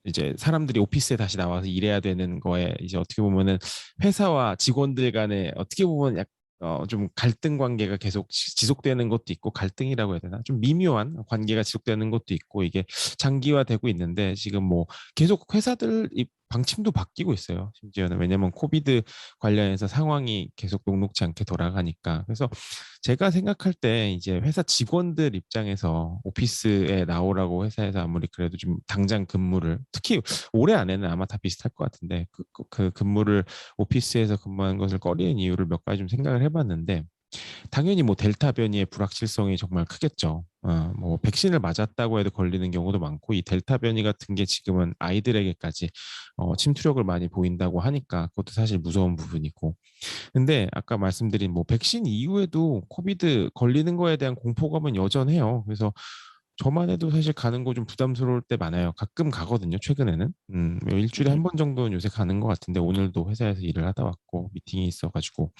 이제 사람들이 오피스에 다시 나와서 일해야 되는 거에 이제 어떻게 보면은 회사와 직원들 간에 어떻게 보면 좀 갈등 관계가 계속 지속되는 것도 있고 갈등이라고 해야 되나? 좀 미묘한 관계가 지속되는 것도 있고 이게 장기화되고 있는데 지금 뭐 계속 회사들 이 방침도 바뀌고 있어요. 심지어는 왜냐면 코비드 관련해서 상황이 계속 녹록지 않게 돌아가니까. 그래서 제가 생각할 때 이제 회사 직원들 입장에서 오피스에 나오라고 회사에서 아무리 그래도 좀 당장 근무를 특히 올해 안에는 아마 다 비슷할 것 같은데 그 근무를 오피스에서 근무하는 것을 꺼리는 이유를 몇 가지 좀 생각을 해봤는데 당연히 뭐 델타 변이의 불확실성이 정말 크겠죠. 뭐 백신을 맞았다고 해도 걸리는 경우도 많고 이 델타 변이 같은 게 지금은 아이들에게까지 침투력을 많이 보인다고 하니까 그것도 사실 무서운 부분이고 근데 아까 말씀드린 뭐 백신 이후에도 코비드 걸리는 거에 대한 공포감은 여전해요. 그래서 저만 해도 사실 가는 거 좀 부담스러울 때 많아요. 가끔 가거든요, 최근에는. 뭐 일주일에 한 번 정도는 요새 가는 것 같은데 오늘도 회사에서 일을 하다 왔고 미팅이 있어가지고.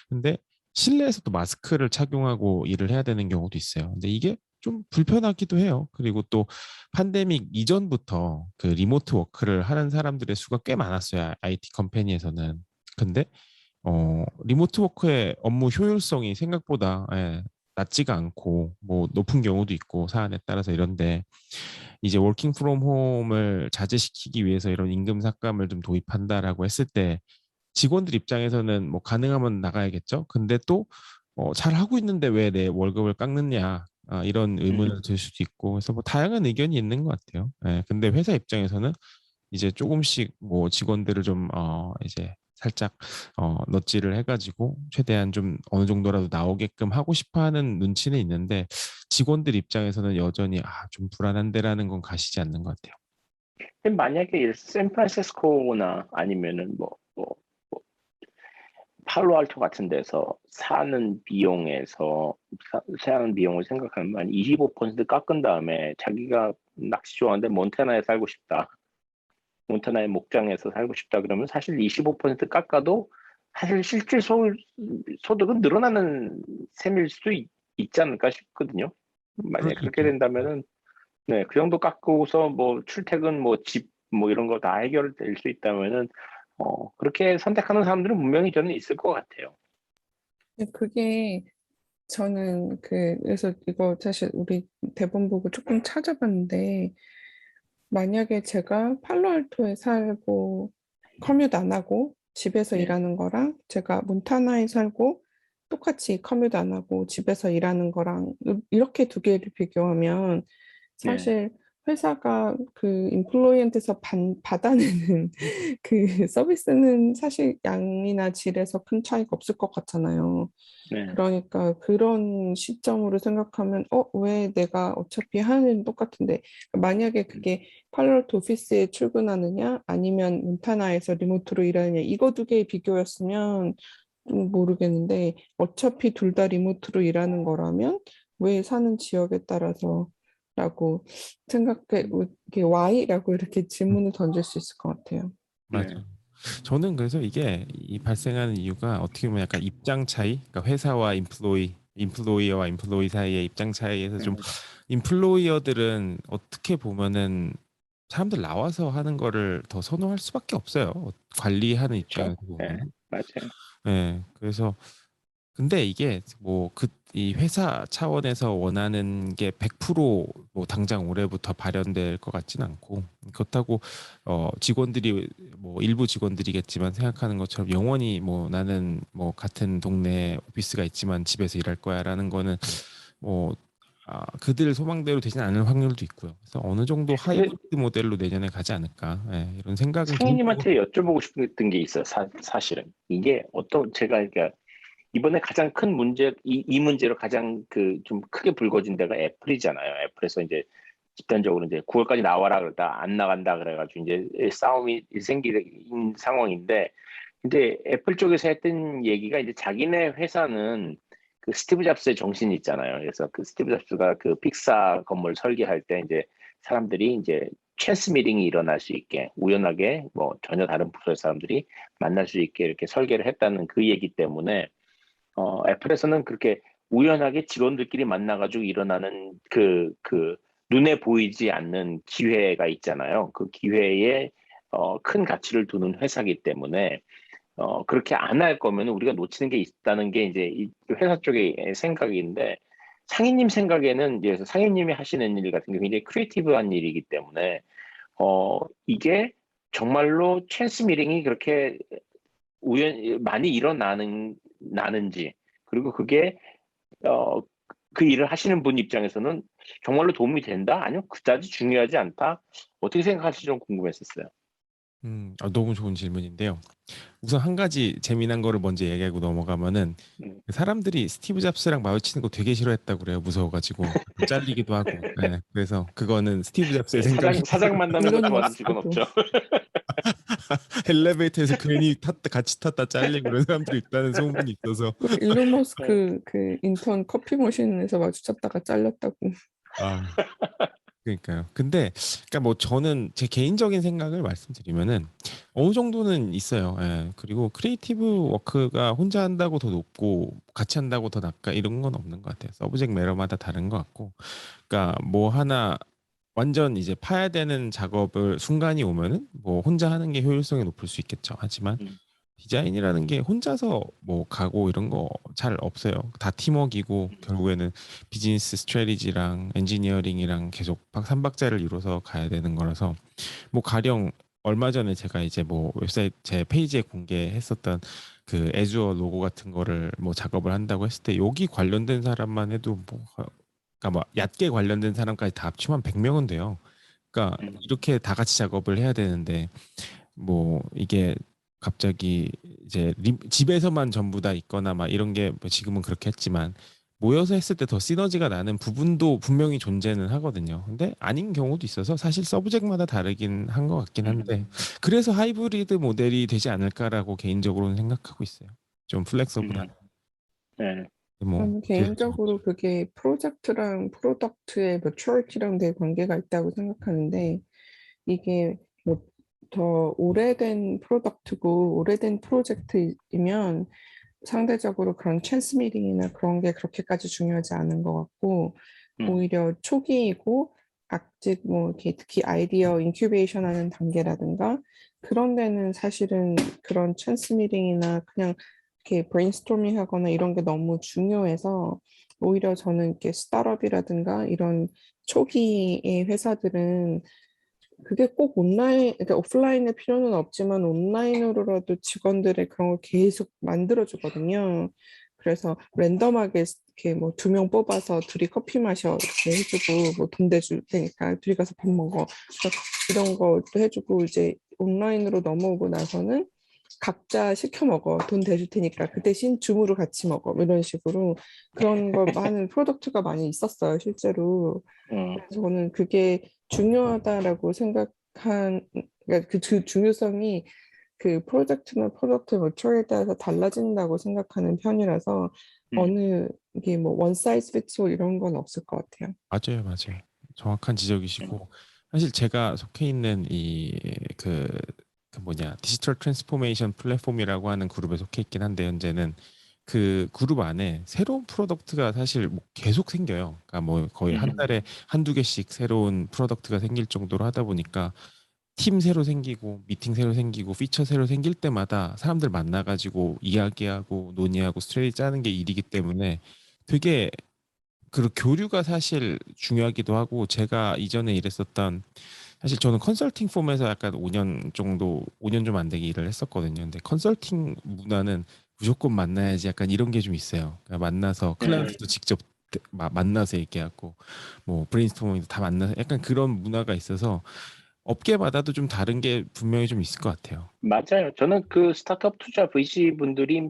근데 실내에서도 마스크를 착용하고 일을 해야 되는 경우도 있어요. 근데 이게 좀 불편하기도 해요. 그리고 또 팬데믹 이전부터 그 리모트 워크를 하는 사람들의 수가 꽤 많았어요. IT 컴퍼니에서는. 근데 리모트 워크의 업무 효율성이 생각보다 낮지가 않고 뭐 높은 경우도 있고 사안에 따라서 이런데 이제 워킹 프롬 홈을 자제시키기 위해서 이런 임금 삭감을 좀 도입한다라고 했을 때 직원들 입장에서는 뭐 가능하면 나가야겠죠. 근데 또 잘 하고 있는데 왜 내 월급을 깎느냐 이런 의문을 들 수도 있고 그래서 뭐 다양한 의견이 있는 것 같아요. 근데 회사 입장에서는 이제 조금씩 뭐 직원들을 좀 이제 살짝 넛지를 해가지고 최대한 좀 어느 정도라도 나오게끔 하고 싶어하는 눈치는 있는데 직원들 입장에서는 여전히 좀 불안한데라는 건 가시지 않는 것 같아요. 근데 만약에 샌프란시스코나 아니면은 뭐 팔로알토 같은 데서 사는 비용을 생각하면 한 25% 깎은 다음에 자기가 낚시 좋아하는데 몬타나에 살고 싶다. 몬타나의 목장에서 살고 싶다 그러면 사실 25% 깎아도 사실 실질 소득은 늘어나는 셈일 수도 있지 않을까 싶거든요. 그럴 만약에 수 그렇게 있죠. 된다면은 네, 그 정도 깎고서 뭐 출퇴근 뭐 집 뭐 이런 거 다 해결될 수 있다면은 그렇게 선택하는 사람들은 분명히 저는 있을 것 같아요. 그게 저는 그래서 이거 사실 우리 대본 보고 조금 찾아봤는데 만약에 제가 팔로알토에 살고 커뮤트 안 하고 집에서 네, 일하는 거랑 제가 몬타나에 살고 똑같이 커뮤트 안 하고 집에서 일하는 거랑 이렇게 두 개를 비교하면 네, 사실 회사가 그 임플로이한테서 받아내는 그 서비스는 사실 양이나 질에서 큰 차이가 없을 것 같잖아요. 네. 그러니까 그런 시점으로 생각하면 왜 내가 어차피 하는 일은 똑같은데 만약에 그게 팔로알토 오피스에 출근하느냐 아니면 몬타나에서 리모트로 일하느냐 이거 두 개의 비교였으면 좀 모르겠는데 어차피 둘 다 리모트로 일하는 거라면 왜 사는 지역에 따라서 생각해, 이렇게 why라고 이렇게 질문을 던질 수 있을 것 같아요. 맞아요. 네. 저는 그래서 이게 이 발생하는 이유가 어떻게 보면 약간 입장 차이, 그러니까 회사와 인플로이어와 인플로이 사이의 입장 차이에서 좀 음, 인플로이어들은 어떻게 보면은 사람들 나와서 하는 거를 더 선호할 수밖에 없어요. 관리하는 그렇죠. 입장에서 네, 보면. 맞아요. 네, 그래서 근데 이게 뭐 이 회사 차원에서 원하는 게 100%뭐 당장 올해부터 발현될 것 같진 않고 그렇다고 직원들이 뭐 일부 직원들이겠지만 생각하는 것처럼 영원히 뭐 나는 뭐 같은 동네에 오피스가 있지만 집에서 일할 거야라는 거는 뭐 그들 소망대로 되진 않을 확률도 있고요. 그래서 어느 정도 근데 하이브리드 모델로 내년에 가지 않을까 이런 생각은 개인적으로. 상희님한테 여쭤보고 싶었던 게 있어요. 사실은 이게 제가 그러니까 이번에 가장 큰 문제, 이 문제로 가장 그 좀 크게 불거진 데가 애플이잖아요. 애플에서 이제 집단적으로 이제 9월까지 나와라 그러다 안 나간다 그래가지고 이제 싸움이 생긴 상황인데, 근데 애플 쪽에서 했던 얘기가 이제 자기네 회사는 그 스티브 잡스의 정신이 있잖아요. 그래서 그 스티브 잡스가 그 픽사 건물 설계할 때 이제 사람들이 이제 찬스 미팅이 일어날 수 있게 우연하게 뭐 전혀 다른 부서의 사람들이 만날 수 있게 이렇게 설계를 했다는 그 얘기 때문에 애플에서는 그렇게 우연하게 직원들끼리 만나가지고 일어나는 눈에 보이지 않는 기회가 있잖아요. 그 기회에 큰 가치를 두는 회사이기 때문에 그렇게 안 할 거면 우리가 놓치는 게 있다는 게 이제 이 회사 쪽의 생각인데, 상인님 생각에는 이제 상인님이 하시는 일 같은 게 굉장히 크리에이티브한 일이기 때문에 이게 정말로 찬스 미팅이 그렇게 많이 나는지, 그리고 그게 어, 그 일을 하시는 분 입장에서는 정말로 도움이 된다? 아니면 그다지 중요하지 않다? 어떻게 생각하실지 좀 궁금했었어요. 너무 좋은 질문인데요. 우선 한 가지 재미난 거를 먼저 얘기하고 넘어가면은 음. 사람들이 스티브 잡스랑 마주치는 거 되게 싫어했다고 그래요. 무서워가지고 잘리기도 하고. 네, 그래서 그거는 스티브 잡스의 네, 생각이 사장 만나면서 일론 좋아하는 직원 머스크도 없죠. 엘리베이터에서 괜히 같이 탔다 잘리고 그런 사람들이 있다는 소문이 있어서. 일론 네. 머스크 그 인턴 커피 머신에서 마주쳤다가 잘렸다고. 아, 그러니까요. 근데 그러니까 뭐 저는 제 개인적인 생각을 말씀드리면은 어느 정도는 있어요. 예. 그리고 크리에이티브 워크가 혼자 한다고 더 높고 같이 한다고 더 낫까 이런 건 없는 것 같아요. 서브젝트 매너마다 다른 것 같고. 그러니까 뭐 하나 완전 이제 파야 되는 작업을 순간이 오면은 뭐 혼자 하는 게 효율성이 높을 수 있겠죠. 하지만 음, 디자인이라는 게 혼자서 뭐 가고 이런 거 잘 없어요. 다 팀워크이고 음, 결국에는 비즈니스 스트래티지랑 엔지니어링이랑 계속 삼박자를 이뤄서 가야 되는 거라서 뭐 가령 얼마 전에 제가 이제 뭐 웹사이트 제 페이지에 공개했었던 그 애주어 로고 같은 거를 뭐 작업을 한다고 했을 때 여기 관련된 사람만 해도 뭐 그러니까 뭐 얕게 관련된 사람까지 다 합치면 100명은 돼요. 그러니까 음, 이렇게 다 같이 작업을 해야 되는데 뭐 이게 갑자기 이제 집에서만 전부 다 있거나 막 이런 게뭐 지금은 그렇게 했지만 모여서 했을 때 더 시너지가 나는 부분도 분명히 존재는 하거든요. 근데 아닌 경우도 있어서 사실 서브젝마다 다르긴 한 것 같긴 한데 음, 그래서 하이브리드 모델이 되지 않을까라고 개인적으로는 생각하고 있어요. 좀 플렉서블한 음, 네. 뭐 저는 기술적. 개인적으로 그게 프로젝트랑 프로덕트의 매추어리티랑 되게 관계가 있다고 생각하는데, 이게 뭐 더 오래된 프로덕트고 오래된 프로젝트이면 상대적으로 그런 찬스 미팅이나 그런 게 그렇게까지 중요하지 않은 것 같고, 음, 오히려 초기이고 아직 뭐 이렇게 특히 아이디어 인큐베이션 하는 단계라든가 그런 데는 사실은 그런 찬스 미팅이나 그냥 이렇게 브레인스토밍 하거나 이런 게 너무 중요해서, 오히려 저는 이렇게 스타트업이라든가 이런 초기의 회사들은 그게 꼭 온라인, 그러니까 오프라인의 필요는 없지만 온라인으로라도 직원들의 그런 걸 계속 만들어주거든요. 그래서 랜덤하게 이렇게 뭐 2명 뽑아서 둘이 커피 마셔 이렇게 해주고 뭐 돈 대줄 테니까 둘이 가서 밥 먹어. 그래서 이런 것도 해주고, 이제 온라인으로 넘어오고 나서는 각자 시켜 먹어. 돈 대줄 테니까 그 대신 줌으로 같이 먹어. 뭐 이런 식으로 그런 걸 하는 프로덕트가 많이 있었어요, 실제로. 음, 그래서 저는 그게 중요하다라고 생각한, 그러니까 그 중요성이 그 프로젝트나 프로덕트 매출에 따라서 달라진다고 생각하는 편이라서 음. 어느 이게 뭐 원 사이즈 피트 올 이런 건 없을 것 같아요. 맞아요, 맞아요. 정확한 음, 지적이시고 사실 제가 속해 있는 그 뭐냐 디지털 트랜스포메이션 플랫폼이라고 하는 그룹에 속해 있긴 한데 현재는 그 그룹 안에 새로운 프로덕트가 사실 뭐 계속 생겨요. 그러니까 뭐 거의 한 음, 달에 한두 개씩 새로운 프로덕트가 생길 정도로 하다 보니까 팀 새로 생기고 미팅 새로 생기고 피처 새로 생길 때마다 사람들 만나가지고 이야기하고 논의하고 스트레이지 짜는 게 일이기 때문에 되게 그 교류가 사실 중요하기도 하고 제가 이전에 일했었던 사실 저는 컨설팅 폼에서 약간 5년 정도 5년 좀 안 되게 일을 했었거든요. 근데 컨설팅 문화는 무조건 만나야지 약간 이런 게 좀 있어요. 그러니까 만나서 음, 클라이언트도 직접 만나서 얘기하고 뭐 브레인스토밍도 다 만나서 약간 그런 문화가 있어서 업계마다도 좀 다른 게 분명히 좀 있을 것 같아요. 맞아요. 저는 그 스타트업 투자 VC 분들이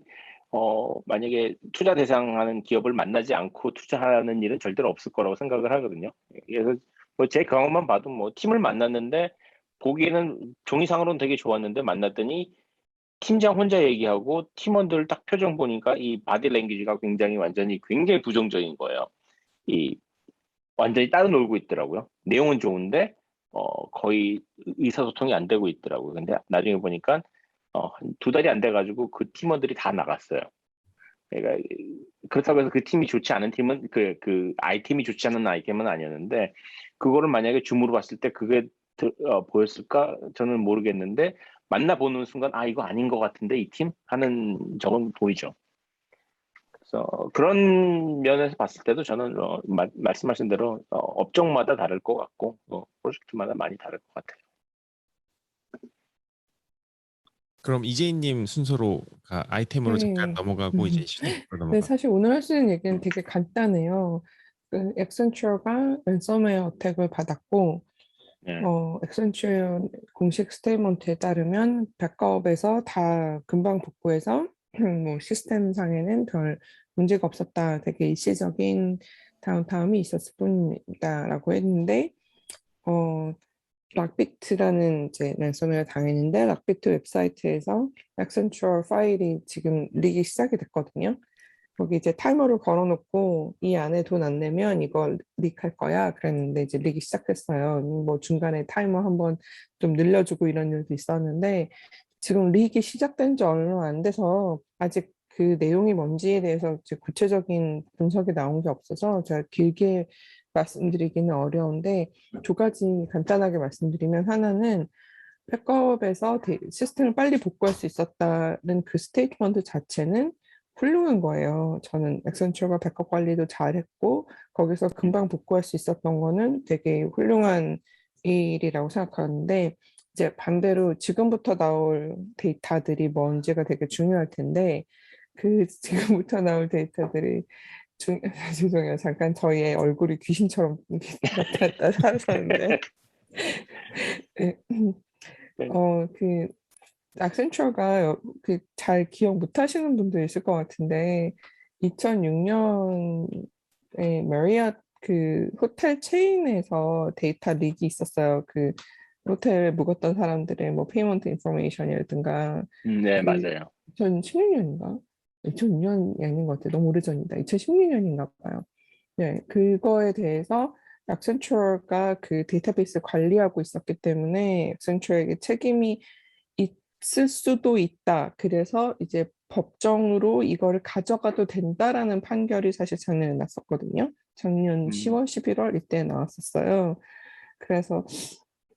만약에 투자 대상하는 기업을 만나지 않고 투자하는 일은 절대로 없을 거라고 생각을 하거든요. 그래서 뭐 제 경험만 봐도 뭐 팀을 만났는데 보기에는 종이상으로는 되게 좋았는데 만났더니 팀장 혼자 얘기하고 팀원들 딱 표정 보니까 이 바디 랭귀지가 굉장히 부정적인 거예요. 이 완전히 따로 놀고 있더라고요. 내용은 좋은데 거의 의사소통이 안 되고 있더라고요. 근데 나중에 보니까 한두 달이 안 돼가지고 그 팀원들이 다 나갔어요. 그러니까 그렇다고 해서 그 팀이 좋지 않은 팀은 그 아이템이 좋지 않은 아이템은 아니었는데 그거를 만약에 줌으로 봤을 때 그게 보였을까 저는 모르겠는데 만나보는 순간 아 이거 아닌 것 같은데 이 팀 하는 적은 보이죠. 그래서 그런 면에서 봤을 때도 저는 말씀하신 대로 업종마다 다를 것 같고 프로젝트마다 많이 다를 것 같아요. 그럼 이재희님 순서로 아이템으로 잠깐 네. 넘어가고 이제 이슈토픽으로 네, 넘어가. 사실 오늘 할 수 있는 얘기는 되게 간단해요. 그 액센처가 랜섬웨어 어택을 받았고, 예, 액센처 공식 스테이트먼트에 따르면 백업에서 다 금방 복구해서 뭐 시스템상에는 별 문제가 없었다. 되게 일시적인 다운타임이 있었을 뿐이다라고 했는데, 어, 락비트라는 이제 랜섬웨어 당했는데 락비트 웹사이트에서 액센처 파일이 지금 리기 시작이 됐거든요. 거기 이제 타이머를 걸어놓고 이 안에 돈 안 내면 이걸 릭할 거야. 그랬는데 이제 릭이 시작했어요. 뭐 중간에 타이머 한번 좀 늘려주고 이런 일도 있었는데 지금 릭이 시작된 지 얼마 안 돼서 아직 그 내용이 뭔지에 대해서 이제 구체적인 분석이 나온 게 없어서 제가 길게 말씀드리기는 어려운데 두 가지 간단하게 말씀드리면 하나는 백업에서 시스템을 빨리 복구할 수 있었다는 그 스테이트먼트 자체는 훌륭한 거예요. 저는 액센처가 백업 관리도 잘했고 거기서 금방 복구할 수 있었던 거는 되게 훌륭한 일이라고 생각하는데 이제 반대로 지금부터 나올 데이터들이 뭔지가 되게 중요할 텐데 그 지금부터 나올 데이터들이 죄송해요. 잠깐 저희의 얼굴이 귀신처럼 나타났다 살았었는데 네. 그 액센처가 그 잘 기억 못 하시는 분도 있을 것 같은데 2006년에 메리엇 그 호텔 체인에서 데이터 릭이 있었어요. 그 호텔에 묵었던 사람들의 뭐 페이먼트 인포메이션이라든가 네, 그게 맞아요. 2016년인가? 2006년이 아닌 것 같아요. 너무 오래전이다. 2016년인가 봐요. 네, 그거에 대해서 액센처가 그 데이터베이스 관리하고 있었기 때문에 액센처에게 책임이 있을 수도 있다. 그래서 이제 법정으로 이거를 가져가도 된다라는 판결이 사실 작년에 났었거든요. 작년 음, 10월, 11월 이때 나왔었어요. 그래서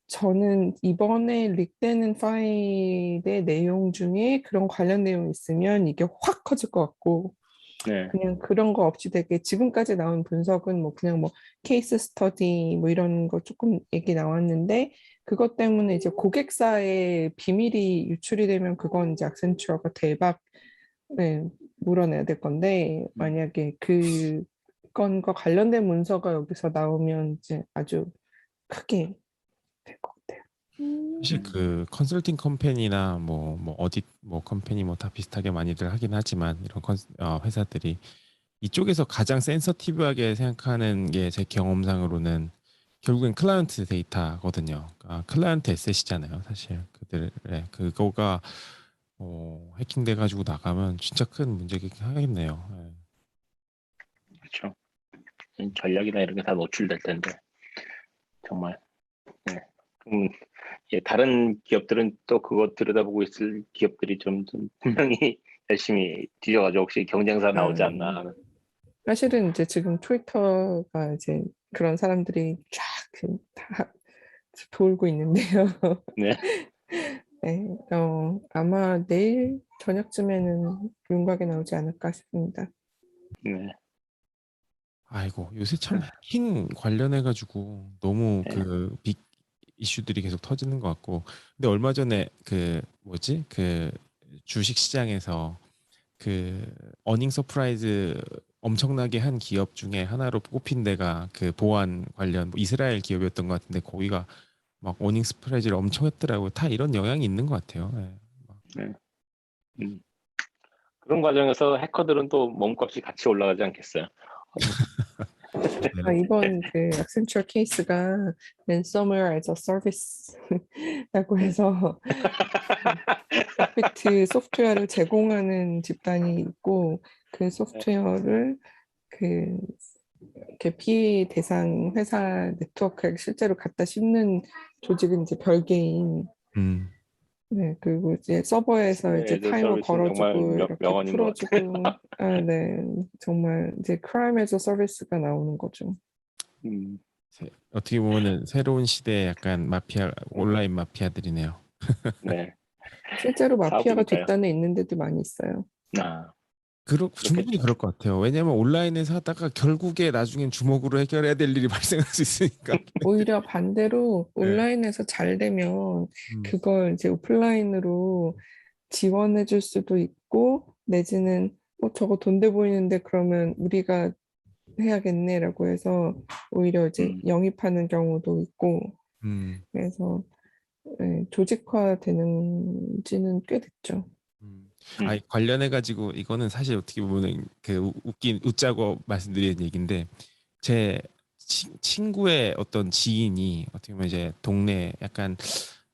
저는 이번에 릭되는 파일의 내용 중에 그런 관련 내용이 있으면 이게 확 커질 것 같고 네. 그냥 그런 거 없이 되게 지금까지 나온 분석은 뭐 그냥 뭐 케이스 스터디 뭐 이런 거 조금 얘기 나왔는데 그것 때문에 이제 고객사의 비밀이 유출이 되면 그건 이제 악센추어가 대박 네, 물어내야 될 건데 음, 만약에 그 건과 관련된 문서가 여기서 나오면 이제 아주 크게 될 것 같아요. 사실 그 컨설팅 컴퍼니나 뭐 어디 뭐 컴퍼니 뭐 다 비슷하게 많이들 하긴 하지만 이런 회사들이 이쪽에서 가장 센서티브하게 생각하는 게 제 경험상으로는 결국엔 클라이언트 데이터거든요. 클라이언트 에셋이잖아요, 사실 그들의 그거가 해킹돼 가지고 나가면 진짜 큰 문제긴 하겠네요. 그렇죠. 전략이나 이런 게 다 노출될 텐데. 정말. 네. 예, 다른 기업들은 또 그거 들여다보고 있을 기업들이 좀 분명히 열심히 뒤져가지고 혹시 경쟁사 나오지 않나 하는. 사실은 이제 지금 트위터가 이제 그런 사람들이 쫙다 돌고 있는데요. 네. 네, 아마 내일 저녁쯤에는 윤곽에 나오지 않을까 싶습니다. 네. 아이고 요새 참 해킹 관련해가지고 너무 네. 그 빅 이슈들이 계속 터지는 것 같고 근데 얼마 전에 그 뭐지 그 주식 시장에서 그 어닝 서프라이즈 엄청나게 한 기업 중에 하나로 꼽힌 데가 그 보안 관련 뭐 이스라엘 기업이었던 것 같은데 거기가 막 어닝 서프라이즈를 엄청 했더라고요. 다 이런 영향이 있는 것 같아요. 예. 네. 음. 그런 과정에서 해커들은 또 몸값이 같이 올라가지 않겠어요? 네. 이번 그 액센처 케이스가 ransomware as a service라고 해서 빅비트 소프트웨어를 제공하는 집단이 있고 그 소프트웨어를 그 이렇게 피해 대상 회사 네트워크에 실제로 갖다 씹는 조직은 이제 별개인 음. 네 그리고 이제 서버에서 이제 에저 타이머 서비스는 정말 걸어주고 이렇게 명언인 것 같아요. 풀어주고 네 정말 이제 크라임 에저 서비스가 나오는 거죠. 음. 어떻게 보면은 새로운 시대의 약간 마피아 온라인 마피아들이네요. 네. 실제로 마피아가 사업이니까요. 뒷단에 있는 데도 많이 있어요. 충분히 그렇겠죠. 그럴 것 같아요. 왜냐면 온라인에서 하다가 결국에 나중엔 주먹으로 해결해야 될 일이 발생할 수 있으니까. 오히려 반대로 네. 온라인에서 잘 되면 음. 그걸 이제 오프라인으로 지원해 줄 수도 있고 내지는 저거 돈 돼 보이는데 그러면 우리가 해야겠네라고 해서 오히려 이제 음. 영입하는 경우도 있고 음. 그래서 조직화 되는 지는 꽤 됐죠. 음. 음. 관련해 가지고 이거는 사실 어떻게 보면은 그 웃긴 웃자고 말씀드리는 얘기인데 제 친구의 어떤 지인이 어떻게 보면 이제 동네 약간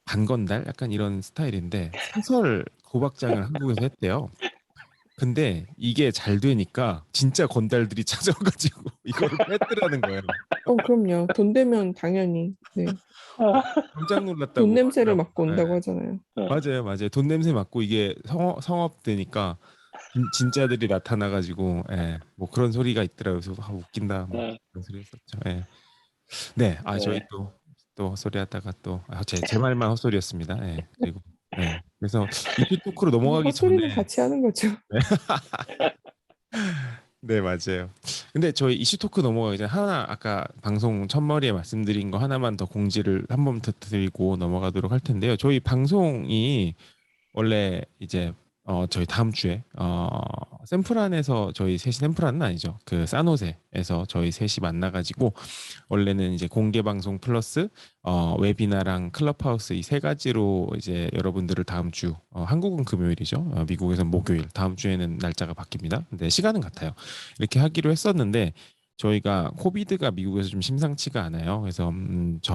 반건달 약간 이런 스타일인데 사설 고박장을 한국에서 했대요. 근데 이게 잘 되니까 진짜 건달들이 찾아와가지고 이거를 뺐더라는 거예요. 그럼요. 돈 되면 당연히 네. 깜짝 돈 놀랐다고 냄새를 하더라고요. 맡고 네. 온다고 하잖아요. 어. 맞아요, 맞아요. 돈 냄새 맡고 이게 성업 되니까 진짜들이 나타나가지고, 예, 뭐 그런 소리가 있더라고요. 그래서 웃긴다, 뭐 어. 그런 소리 했었죠. 예. 네, 저희 네. 또 헛소리하다가 또 제 말만 헛소리였습니다. 예, 그리고 그래서 이슈 토크로 뭐 넘어가기 전에, 헛소리는 같이 하는 거죠. 네, 맞아요. 근데 저희 이슈 토크 넘어가기 전에 하나 아까 방송 첫머리에 말씀드린 거 하나만 더 공지를 한 번 더 드리고 넘어가도록 할 텐데요. 저희 방송이 원래 이제 저희 다음 주에 샌프란에서 저희 셋이 샌프란은 아니죠. 그 산호세에서 저희 셋이 만나가지고 원래는 이제 공개 방송 플러스 웨비나랑 클럽하우스 이 세 가지로 이제 여러분들을 다음 주 한국은 금요일이죠. 미국에서는 목요일. 다음 주에는 날짜가 바뀝니다. 근데 시간은 같아요. 이렇게 하기로 했었는데 저희가 코비드가 미국에서 좀 심상치가 않아요. 그래서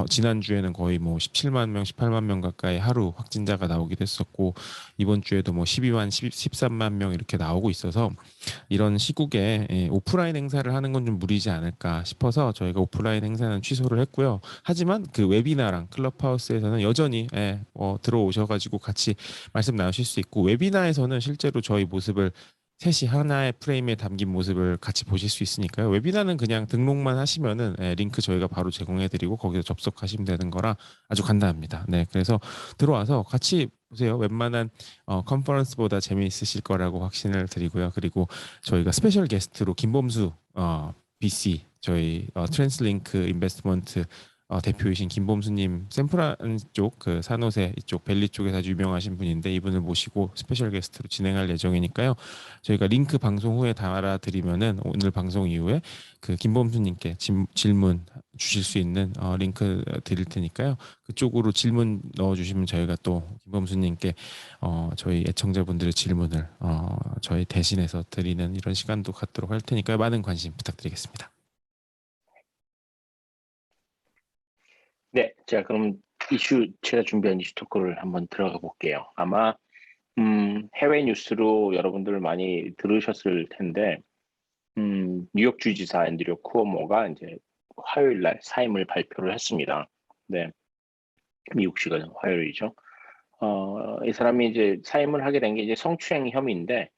지난 주에는 거의 뭐 17만 명, 18만 명 가까이 하루 확진자가 나오기도 했었고 이번 주에도 뭐 12만, 13만 명 이렇게 나오고 있어서 이런 시국에 오프라인 행사를 하는 건 좀 무리지 않을까 싶어서 저희가 오프라인 행사는 취소를 했고요. 하지만 그 웨비나랑 클럽하우스에서는 여전히 들어오셔가지고 같이 말씀 나누실 수 있고 웨비나에서는 실제로 저희 모습을 셋이 하나의 프레임에 담긴 모습을 같이 보실 수 있으니까요. 웨비나는 그냥 등록만 하시면은 링크 저희가 바로 제공해드리고 거기서 접속하시면 되는 거라 아주 간단합니다. 네, 그래서 들어와서 같이 보세요. 웬만한 컨퍼런스보다 재미있으실 거라고 확신을 드리고요. 그리고 저희가 스페셜 게스트로 김범수 BC 저희 트랜스링크 인베스트먼트 대표이신 김범수님 샌프란 쪽 그 산호세 이쪽 벨리 쪽에서 아주 유명하신 분인데 이분을 모시고 스페셜 게스트로 진행할 예정이니까요. 저희가 링크 방송 후에 달아드리면은 오늘 방송 이후에 그 김범수님께 질문 주실 수 있는 링크 드릴 테니까요. 그쪽으로 질문 넣어주시면 저희가 또 김범수님께 저희 애청자분들의 질문을 저희 대신해서 드리는 이런 시간도 갖도록 할 테니까요. 많은 관심 부탁드리겠습니다. 네, 자 그럼 제가 준비한 이슈 토크를 한번 들어가 볼게요. 아마 해외 뉴스로 여러분들 많이 들으셨을 텐데 뉴욕 주지사 앤드류 쿠오모가 이제 화요일 날 사임을 발표를 했습니다. 네, 미국 시간 화요일이죠. 이 사람이 이제 사임을 하게 된 게 이제 성추행 혐의인데,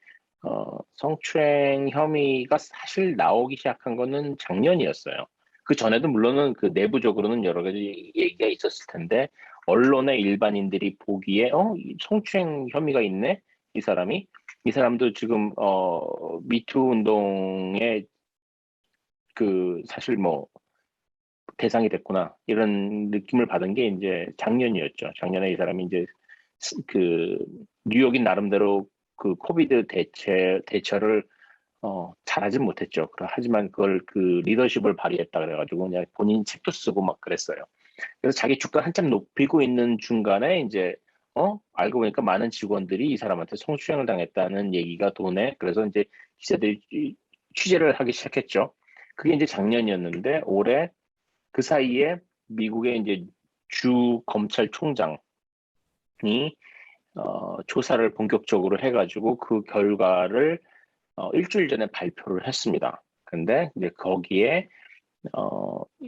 성추행 혐의가 사실 나오기 시작한 거는 작년이었어요. 그 전에도 물론은 그 내부적으로는 여러 가지 얘기가 있었을 텐데, 언론의 일반인들이 보기에, 이 성추행 혐의가 있네? 이 사람이? 이 사람도 지금, 미투 운동에 그, 사실 뭐, 대상이 됐구나. 이런 느낌을 받은 게 이제 작년이었죠. 작년에 이 사람이 이제 그 뉴욕인 나름대로 그 코비드 대처를 잘하진 못했죠. 하지만 그걸 그 리더십을 발휘했다 그래가지고 그냥 본인 책도 쓰고 막 그랬어요. 그래서 자기 주가 한참 높이고 있는 중간에 이제 알고 보니까 많은 직원들이 이 사람한테 성추행을 당했다는 얘기가 도네. 그래서 이제 기자들이 취재를 하기 시작했죠. 그게 이제 작년이었는데 올해 그 사이에 미국의 이제 주 검찰총장이 조사를 본격적으로 해가지고 그 결과를 일주일 전에 발표를 했습니다. 근데 이제 거기에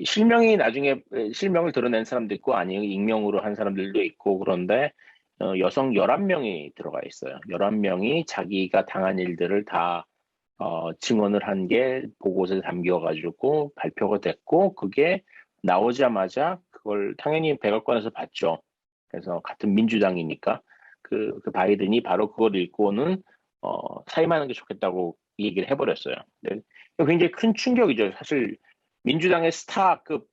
실명이 나중에 실명을 드러낸 사람도 있고 아니면 익명으로 한 사람들도 있고 그런데 여성 11명이 들어가 있어요. 11명이 자기가 당한 일들을 다 증언을 한 게 보고서에 담겨가지고 발표가 됐고 그게 나오자마자 그걸 당연히 백악관에서 봤죠. 그래서 같은 민주당이니까 그 바이든이 바로 그걸 읽고는 사임하는 게 좋겠다고 얘기를 해버렸어요. 네. 굉장히 큰 충격이죠. 사실 민주당의 스타급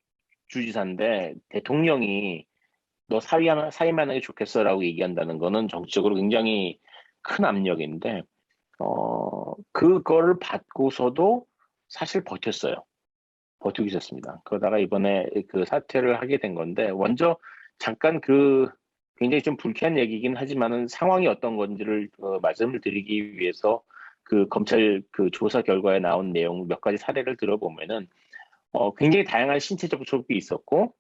주지사인데 대통령이 너 사임하는 게 좋겠어라고 얘기한다는 거는 정치적으로 굉장히 큰 압력인데 그거를 받고서도 사실 버텼어요. 버티고 있었습니다. 그러다가 이번에 그 사퇴를 하게 된 건데, 먼저 잠깐 굉장히 좀 불쾌한 얘기긴 하지만은 상황이 어떤 건지를 말씀을 드리기 위해서 그 검찰 그 조사 결과에 나온 내용 몇 가지 사례를 들어보면은, 굉장히 다양한 신체적 조업이 있었고,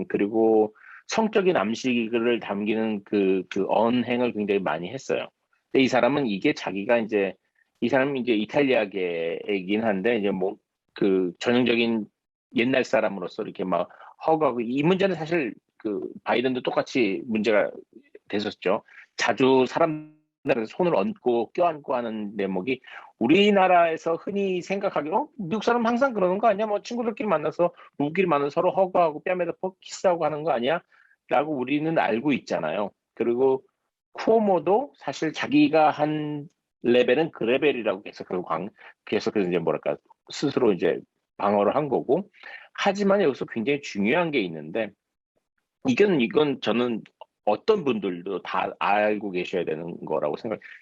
그리고 성적인 암시를 담기는 그 언행을 굉장히 많이 했어요. 근데 이 사람은 이게 자기가 이제 이 사람이 이제 이탈리아계이긴 한데 이제 뭐 그 전형적인 옛날 사람으로서 이렇게 막 허가하고 이 문제는 사실 그 바이든도 똑같이 문제가 됐었죠. 자주 사람들한테 손을 얹고 껴안고 하는 대목이 우리나라에서 흔히 생각하기 미국 사람 항상 그러는 거 아니야? 뭐 친구들끼리 만나서 부부끼리 만나서 서로 허가하고 뺨에다 키스하고 하는 거 아니야? 라고 우리는 알고 있잖아요. 그리고 쿠오모도 사실 자기가 한 레벨은 그 레벨이라고 계속해서 이제 뭐랄까 스스로 이제 방어를 한 거고 하지만 여기서 굉장히 중요한 게 있는데 이건 저는 어떤 분들도 다 알고 계셔야 되는 거라고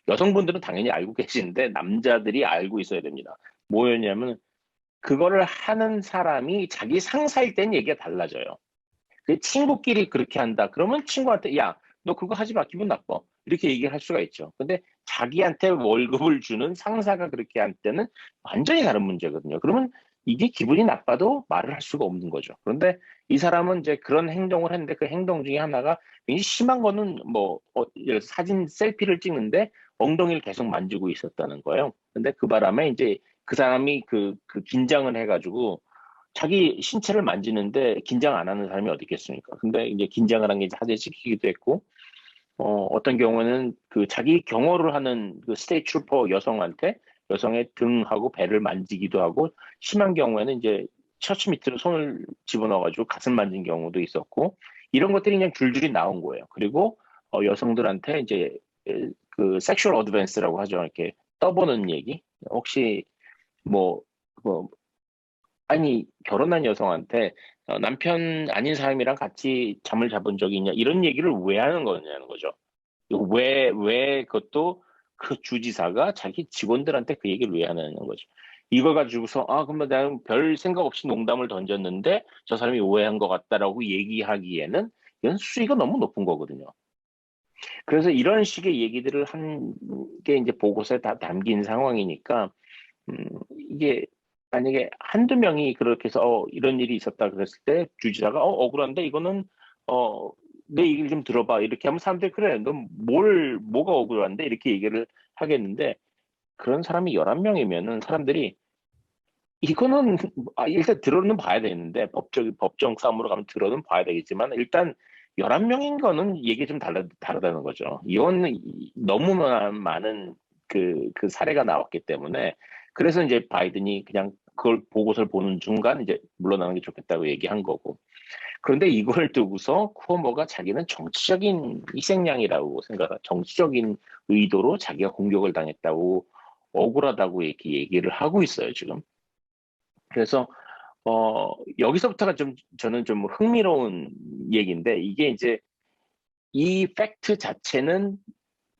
여성분들은 당연히 알고 계시는데 남자들이 알고 있어야 됩니다. 뭐였냐면 그거를 하는 사람이 자기 상사일 땐 얘기가 달라져요. 그 친구끼리 그렇게 한다. 그러면 친구한테 야, 너 그거 하지 마. 기분 나빠. 이렇게 얘기를 할 수가 있죠. 근데 자기한테 월급을 주는 상사가 그렇게 할 때는 완전히 다른 문제거든요. 그러면 이게 기분이 나빠도 말을 할 수가 없는 거죠. 그런데 이 사람은 이제 그런 행동을 했는데 그 행동 중에 하나가 굉장히 심한 거는 뭐 예를 들어서 사진 셀피를 찍는데 엉덩이를 계속 만지고 있었다는 거예요. 근데 그 바람에 이제 그 사람이 그 긴장을 해가지고 자기 신체를 만지는데 긴장 안 하는 사람이 어디 있겠습니까? 근데 이제 긴장을 한 게 하대시키기도 했고, 어떤 경우는 그 자기 경호를 하는 그 스테이트 트루퍼 여성의 등하고 배를 만지기도 하고, 심한 경우에는 이제 셔츠 밑으로 손을 집어넣어가지고 가슴 만진 경우도 있었고, 이런 것들이 그냥 줄줄이 나온 거예요. 그리고 여성들한테 이제 그 섹슈얼 어드밴스라고 하죠. 이렇게 떠보는 얘기. 혹시 뭐, 뭐 아니 결혼한 여성한테 남편 아닌 사람이랑 같이 잠을 자본 적이 있냐 이런 얘기를 왜 하는 거냐는 거죠. 왜 그것도 그 주지사가 자기 직원들한테 그 얘기를 왜 하냐는 거죠. 이거 가지고서 그러면 나는 별 생각 없이 농담을 던졌는데 저 사람이 오해한 것 같다라고 얘기하기에는 이건 수위가 너무 높은 거거든요. 그래서 이런 식의 얘기들을 한 게 이제 보고서에 다 담긴 상황이니까 이게 만약에 한두 명이 그렇게 해서 이런 일이 있었다 그랬을 때 주지사가 억울한데 이거는 내 얘기를 좀 들어봐 이렇게 하면 사람들이 그래 넌 뭐가 억울한데 이렇게 얘기를 하겠는데 그런 사람이 11명이면은 사람들이 이거는 일단 들어는 봐야 되는데 법정 싸움으로 가면 들어는 봐야 되겠지만 일단 11명인 거는 얘기 좀 다르다는 거죠. 이건 너무 많은 그 사례가 나왔기 때문에 그래서 이제 바이든이 그냥 그걸 보고서를 보는 순간 이제 물러나는 게 좋겠다고 얘기한 거고. 그런데 이걸 두고서 쿠오모가 자기는 정치적인 희생양이라고 생각하, 정치적인 의도로 자기가 공격을 당했다고 억울하다고 이렇게 얘기를 하고 있어요, 지금. 그래서 여기서부터가 좀 저는 좀 흥미로운 얘기인데 이게 이제 이 팩트 자체는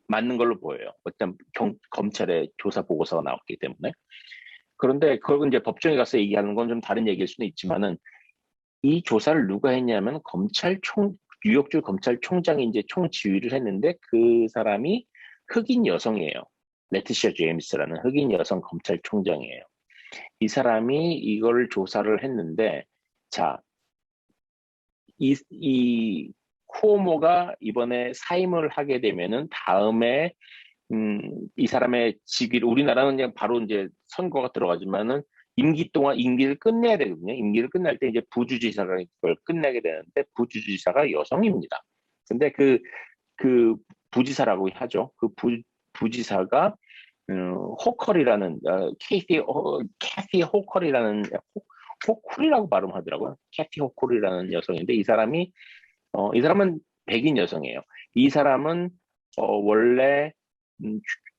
맞는 걸로 보여요. 어떤 검찰의 조사 보고서가 나왔기 때문에. 그런데 그걸 이제 법정에 가서 얘기하는 건 좀 다른 얘기일 수는 있지만은 이 조사를 누가 했냐면 뉴욕주 검찰총장이 이제 총지휘를 했는데 그 사람이 흑인 여성이에요. 레티시아 제임스라는 흑인 여성 검찰총장이에요. 이 사람이 이걸 조사를 했는데, 자, 이 쿠오모가 이번에 사임을 하게 되면은 다음에 이 사람의 직위를 우리나라는 그냥 바로 이제 선거가 들어가지만은 임기 동안 임기를 끝내야 되거든요. 임기를 끝날 때 이제 부주지사가 그걸 끝내게 되는데 부주지사가 여성입니다. 근데 그 부지사라고 하죠. 그 부지사가 호컬이라는 캐티 호컬이라는 호쿨이라고 발음하더라고요. 캐티 호쿨이라는 여성인데 이 사람은 백인 여성이에요. 이 사람은 원래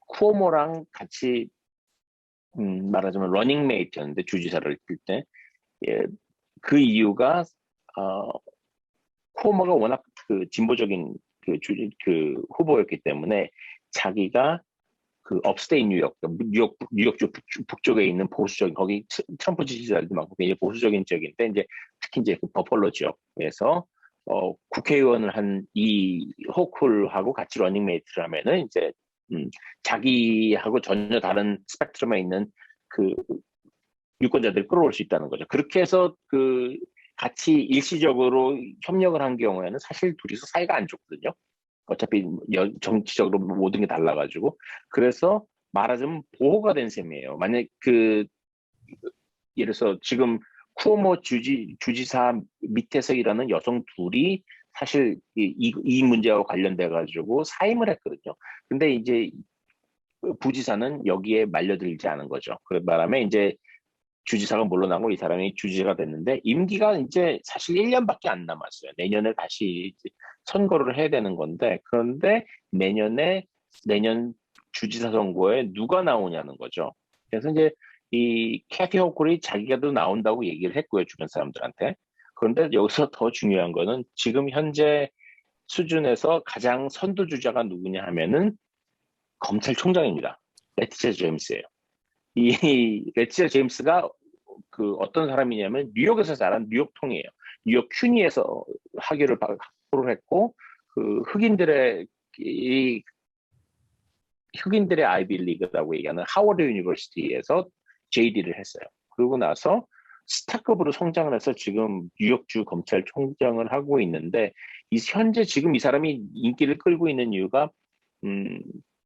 쿠오모랑 같이 말하자면 러닝메이트였는데 주지사를 뛸 때, 예, 그 이유가 쿠오모가 워낙 그 진보적인 그 후보였기 때문에 자기가 그 업스테이 뉴욕주 북쪽에 있는 보수적인 거기 트럼프 지지자들도 많고 굉장히 보수적인 지역인데 이제 특히 이제 그 버펄로 지역에서 국회의원을 한 이 호쿨하고 같이 러닝메이트를 하면은 이제 자기하고 전혀 다른 스펙트럼에 있는 그 유권자들을 끌어올 수 있다는 거죠. 그렇게 해서 그 같이 일시적으로 협력을 한 경우에는 사실 둘이서 사이가 안 좋거든요. 어차피 정치적으로 모든 게 달라가지고. 그래서 말하자면 보호가 된 셈이에요. 만약 예를 들어서 지금 쿠오모 주지사 밑에서 일하는 여성 둘이 사실 이 문제와 관련돼 가지고 사임을 했거든요. 근데 이제 부지사는 여기에 말려들지 않은 거죠. 그 바람에 이제 주지사가 물러나고 이 사람이 주지사가 됐는데 임기가 이제 사실 1년밖에 안 남았어요. 내년에 다시 선거를 해야 되는 건데 그런데 내년 주지사 선거에 누가 나오냐는 거죠. 그래서 이제 이 캐티 호쿨이 자기가도 나온다고 얘기를 했고요. 주변 사람들한테. 그런데 여기서 더 중요한 거는 지금 현재 수준에서 가장 선두주자가 누구냐 하면은 검찰총장입니다. 레티시아 제임스예요. 이 레티시아 제임스가 그 어떤 사람이냐면 뉴욕에서 자란 뉴욕통이에요. 뉴욕 큐니에서 학부를 했고 그 흑인들의 아이비리그라고 얘기하는 하워드 유니버시티에서 JD를 했어요. 그러고 나서 스타급으로 성장을 해서 지금 뉴욕주 검찰총장을 하고 있는데 현재 지금 이 사람이 인기를 끌고 있는 이유가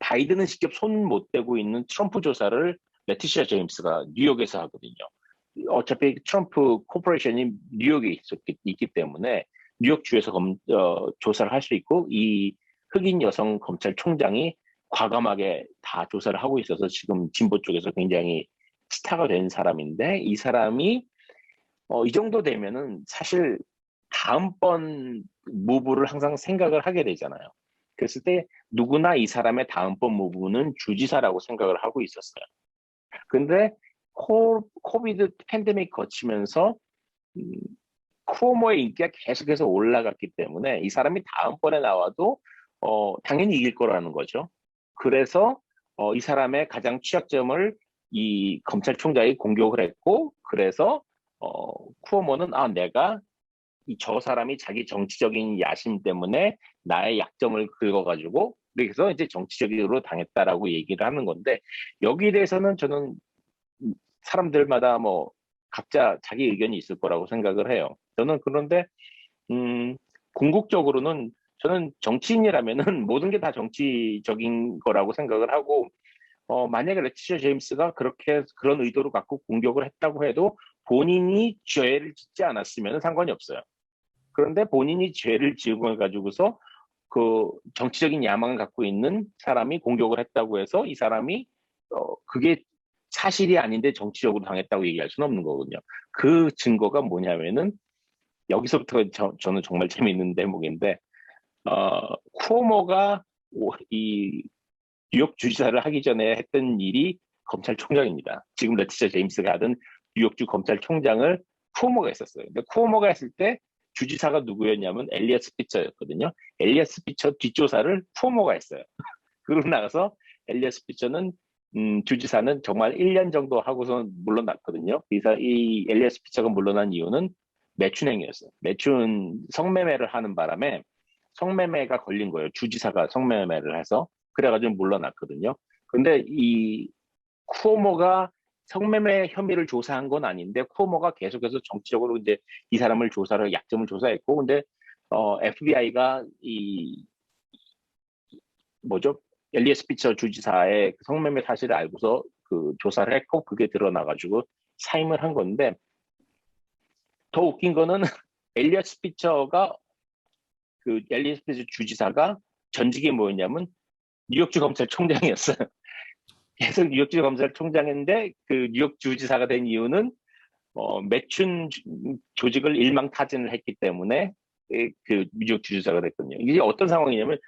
바이든은 직접 손 못 대고 있는 트럼프 조사를 레티시아 제임스가 뉴욕에서 하거든요. 어차피 트럼프 코퍼레이션이 뉴욕에 있기 때문에 뉴욕주에서 조사를 할 수 있고 이 흑인 여성 검찰총장이 과감하게 다 조사를 하고 있어서 지금 진보 쪽에서 굉장히 스타가 된 사람인데 이 사람이 이 정도 되면은 사실 다음번 무브를 항상 생각을 하게 되잖아요. 그랬을 때 누구나 이 사람의 다음번 무브는 주지사라고 생각을 하고 있었어요. 근데 코비드 팬데믹 거치면서 쿠오모의 인기가 계속해서 올라갔기 때문에 이 사람이 다음번에 나와도 당연히 이길 거라는 거죠. 그래서 이 사람의 가장 취약점을 이 검찰총장이 공격을 했고 그래서 쿠오모는 내가 저 사람이 자기 정치적인 야심 때문에 나의 약점을 긁어가지고 그래서 이제 정치적으로 당했다라고 얘기를 하는 건데 여기에 대해서는 저는 사람들마다 뭐 각자 자기 의견이 있을 거라고 생각을 해요. 저는 그런데 궁극적으로는 저는 정치인이라면은 모든 게 다 정치적인 거라고 생각을 하고 만약에 레티샤 제임스가 그런 의도를 갖고 공격을 했다고 해도 본인이 죄를 짓지 않았으면 상관이 없어요. 그런데 본인이 죄를 지은 가지고서 그 정치적인 야망을 갖고 있는 사람이 공격을 했다고 해서 이 사람이 그게 사실이 아닌데 정치적으로 당했다고 얘기할 수는 없는 거거든요. 그 증거가 뭐냐면은 여기서부터 저는 정말 재미있는 대목인데 쿠오모가 이 뉴욕 주지사를 하기 전에 했던 일이 검찰총장입니다. 지금 레티샤 제임스가 하던 뉴욕주 검찰총장을 쿠오모가 했었어요. 근데 쿠오모가 했을 때 주지사가 누구였냐면 엘리엇 스피처였거든요. 엘리엇 스피처 뒷조사를 쿠오모가 했어요. 그러고 나가서 엘리엇 스피처는 주지사는 정말 1년 정도 하고서 물러났거든요. 그래서 이 엘리엇 스피처가 물러난 이유는 매춘행위였어요. 성매매를 하는 바람에 성매매가 걸린 거예요. 주지사가 성매매를 해서 그래가지고 물러났거든요. 근데 이 쿠오모가 성매매 혐의를 조사한 건 아닌데 쿠오모가 계속해서 정치적으로 이제 이 사람을 약점을 조사했고 근데 FBI가 이 뭐죠? 엘리엇 스피처 주지사의 성매매 사실을 알고서 그 조사를 했고 그게 드러나가지고 사임을 한 건데 더 웃긴 거는 엘리엇 스피처가 그 엘리엇 스피처 주지사가 전직이 뭐였냐면 뉴욕주 검찰총장이었어요. 계속 뉴욕주 검찰총장인데 그 뉴욕 주지사가 된 이유는 매춘 조직을 일망타진을 했기 때문에 그 뉴욕 주지사가 됐거든요. 이게 어떤 상황이냐면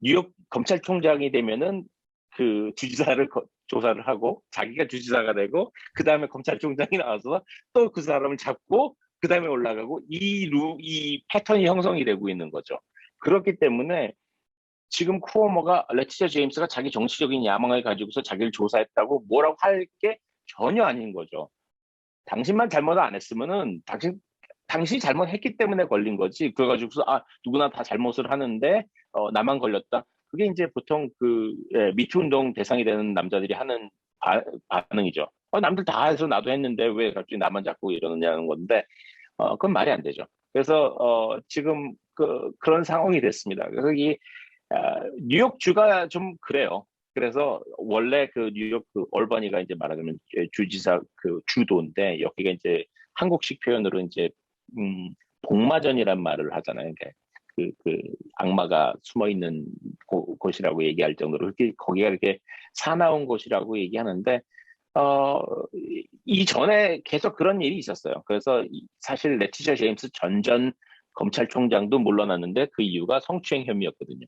뉴욕 검찰총장이 되면은 그 주지사를 조사를 하고 자기가 주지사가 되고 그 다음에 검찰총장이 나와서 또 그 사람을 잡고 그 다음에 올라가고 이 패턴이 형성이 되고 있는 거죠. 그렇기 때문에 지금 쿠오모가 레티샤 제임스가 자기 정치적인 야망을 가지고서 자기를 조사했다고 뭐라고 할 게 전혀 아닌 거죠. 당신만 잘못 안 했으면은 당신이 잘못했기 때문에 걸린 거지. 그래가지고서 누구나 다 잘못을 하는데 나만 걸렸다. 그게 이제 보통 미투 운동 대상이 되는 남자들이 하는 반응이죠. 남들 다 해서 나도 했는데 왜 갑자기 나만 잡고 이러느냐는 건데 그건 말이 안 되죠. 그래서 지금 그런 상황이 됐습니다. 그래서 뉴욕주가 좀 그래요. 그래서 원래 그 뉴욕 얼버니가 이제 말하자면 주지사 주도인데 여기가 이제 한국식 표현으로 이제 복마전이란 말을 하잖아요. 그 악마가 숨어 있는 곳이라고 얘기할 정도로 거기가 이렇게 사나운 곳이라고 얘기하는데 이전에 계속 그런 일이 있었어요. 그래서 사실 레티샤 제임스 전 검찰총장도 물러났는데 그 이유가 성추행 혐의였거든요.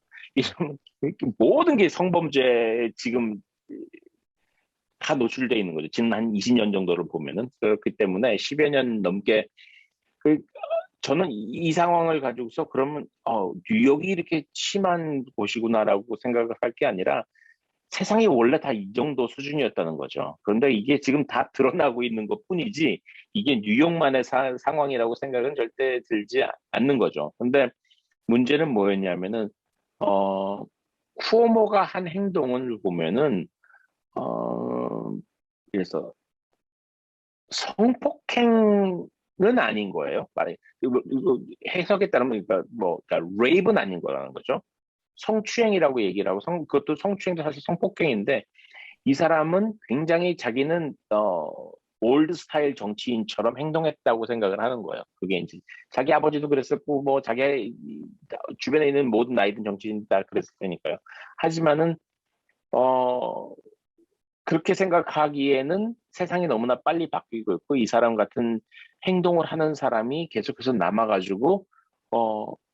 모든 게 성범죄 지금 다 노출되어 있는 거죠. 지금 한 20년 정도를 보면은 그렇기 때문에 10여 년 넘게 저는 이 상황을 가지고서 그러면 뉴욕이 이렇게 심한 곳이구나라고 생각을 할 게 아니라 세상이 원래 다 이 정도 수준이었다는 거죠. 그런데 이게 지금 다 드러나고 있는 것뿐이지 이게 뉴욕만의 상황이라고 생각은 절대 들지 않는 거죠. 근데 문제는 뭐였냐면은 쿠오모가 한 행동을 보면은 그래서 성폭행은 아닌 거예요. 이거 해석에 따르면 그러니까 레이브는 아닌 거라는 거죠. 성추행이라고 얘기를 하고 그것도 성추행도 사실 성폭행인데 이 사람은 굉장히 자기는 올드 스타일 정치인처럼 행동했다고 생각을 하는 거예요. 그게 이제 자기 아버지도 그랬었고 뭐 자기 주변에 있는 모든 나이든 정치인 다 그랬을 테니까요. 하지만은 그렇게 생각하기에는 세상이 너무나 빨리 바뀌고 있고 이 사람 같은 행동을 하는 사람이 계속해서 남아가지고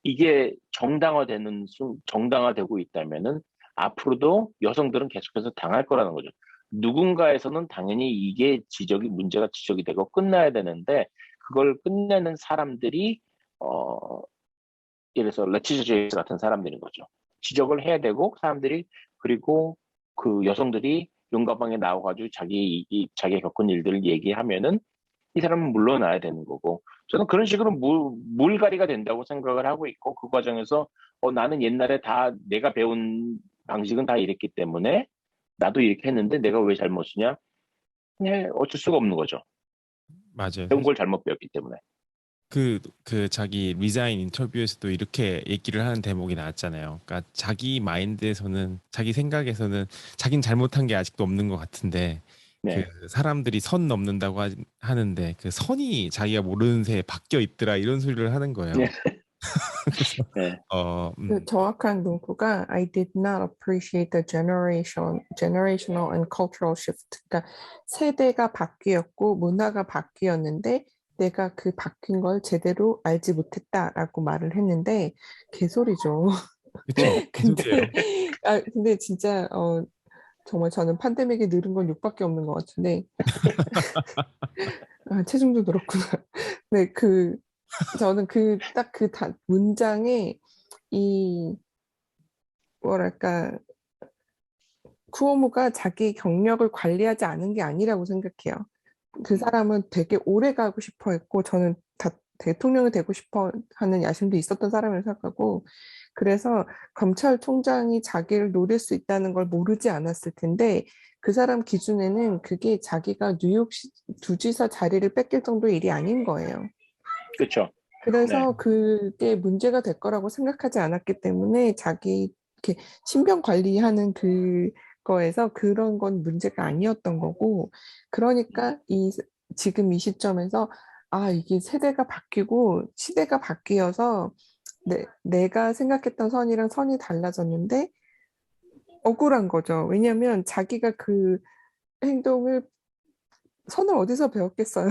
이게 정당화되고 있다면은 앞으로도 여성들은 계속해서 당할 거라는 거죠. 누군가에서는 당연히 이게 문제가 지적이 되고 끝나야 되는데 그걸 끝내는 사람들이 예를 들어서 레티샤 제임스 같은 사람들인 거죠. 지적을 해야 되고 사람들이 그리고 그 여성들이 용가방에 나와가지고 자기가 겪은 일들을 얘기하면은 이 사람은 물러나야 되는 거고 저는 그런 식으로 물갈이가 된다고 생각을 하고 있고 그 과정에서 나는 옛날에 다 내가 배운 방식은 다 이랬기 때문에 나도 이렇게 했는데 내가 왜 잘못이냐? 그냥 어쩔 수가 없는 거죠. 맞아요. 배운 걸 잘못 배웠기 때문에. 그 자기 리자인 인터뷰에서도 이렇게 얘기를 하는 대목이 나왔잖아요. 그러니까 자기 마인드에서는 자기 생각에서는 자긴 잘못한 게 아직도 없는 것 같은데 그 네, 사람들이 선 넘는다고 하는데 그 선이 자기가 모르는 새에 바뀌어 있더라 이런 소리를 하는 네, 거예요. 그래서 네, 그 정확한 문구가 I did not appreciate the generational and cultural shift. 그러니까 세대가 바뀌었고 문화가 바뀌었는데 내가 그 바뀐 걸 제대로 알지 못했다라고 말을 했는데 개소리죠. 그쵸? 근데 계속해요. 근데 진짜 정말 저는 판데믹에 늘은 건 욕밖에 없는 것 같은데 체중도 늘었구나. 네, 저는 딱 문장에 이 뭐랄까 쿠오모가 자기 경력을 관리하지 않은 게 아니라고 생각해요. 그 사람은 되게 오래 가고 싶어 했고 저는 대통령이 되고 싶어 하는 야심도 있었던 사람이라고 생각하고 그래서 검찰총장이 자기를 노릴 수 있다는 걸 모르지 않았을 텐데 그 사람 기준에는 그게 자기가 뉴욕 주지사 자리를 뺏길 정도의 일이 아닌 거예요. 그렇죠. 네, 그래서 그게 문제가 될 거라고 생각하지 않았기 때문에 자기 이렇게 신병 관리하는 그거에서 그런 건 문제가 아니었던 거고 그러니까 지금 이 시점에서 이게 세대가 바뀌고 시대가 바뀌어서 내가 생각했던 선이랑 선이 달라졌는데 억울한 거죠. 왜냐하면 자기가 그 행동을 선을 어디서 배웠겠어요.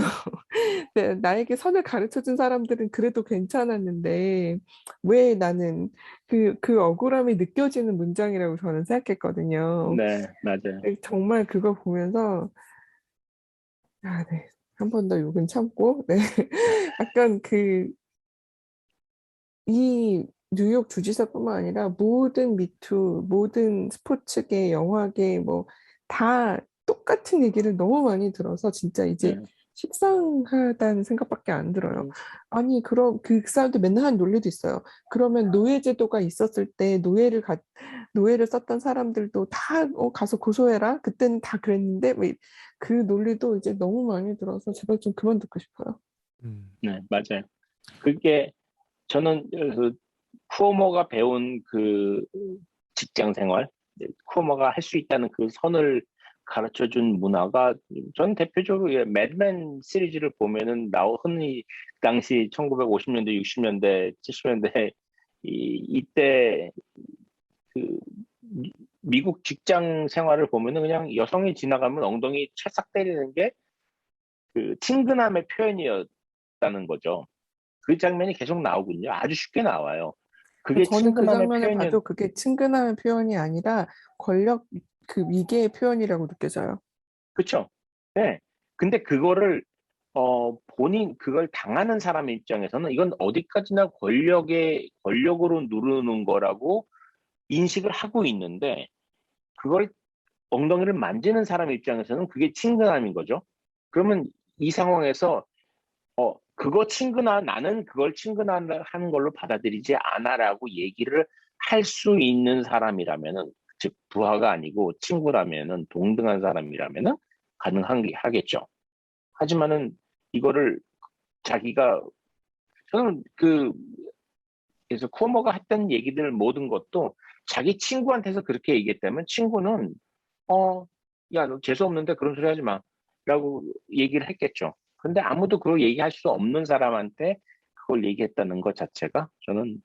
나에게 선을 가르쳐 준 사람들은 그래도 괜찮았는데 왜 나는 그 억울함이 느껴지는 문장이라고 저는 생각했거든요. 네, 맞아요. 정말 그거 보면서 네. 한 번 더 욕은 참고 네. 약간 이 뉴욕 주지사뿐만 아니라 모든 미투, 모든 스포츠계, 영화계 뭐 다 똑같은 얘기를 너무 많이 들어서 진짜 이제 네. 식상하다는 생각밖에 안 들어요. 아니 그럼 그 사람들 맨날 한 논리도 있어요. 그러면 노예제도가 있었을 때 노예를 썼던 사람들도 다 가서 고소해라. 그때는 다 그랬는데 그 논리도 이제 너무 많이 들어서 제발 좀 그만 듣고 싶어요. 음. 네, 맞아요. 그게 저는 그 쿠오모가 배운 그 직장 생활, 쿠오모가 할 수 있다는 그 선을 가르쳐 준 문화가 전 대표적으로 매드맨 시리즈를 보면은 흔히 당시 1950년대, 60년대, 70년대 이때 그 미국 직장 생활을 보면은 그냥 여성이 지나가면 엉덩이 찰싹 때리는 게 그 친근함의 표현이었다는 거죠. 그 장면이 계속 나오군요. 아주 쉽게 나와요. 그게 저는 그 친근함의 장면을 표현이, 봐도 그게 친근함의 표현이 아니라 권력 그 위계의 표현이라고 느껴져요. 그쵸? 네. 근데 그거를, 그걸 당하는 사람 입장에서는 이건 어디까지나 권력으로 누르는 거라고 인식을 하고 있는데, 그걸 엉덩이를 만지는 사람 입장에서는 그게 친근함인 거죠. 그러면 이 상황에서 나는 그걸 친근하는 걸로 받아들이지 않아라고 얘기를 할 수 있는 사람이라면은, 즉, 부하가 아니고 친구라면은, 동등한 사람이라면은 가능하겠죠. 하지만은 이거를 자기가, 저는 그래서 쿠오모가 했던 얘기들 모든 것도 자기 친구한테서 그렇게 얘기했다면 친구는, 야, 너 재수없는데 그런 소리 하지 마. 라고 얘기를 했겠죠. 근데 아무도 그걸 얘기할 수 없는 사람한테 그걸 얘기했다는 것 자체가 저는,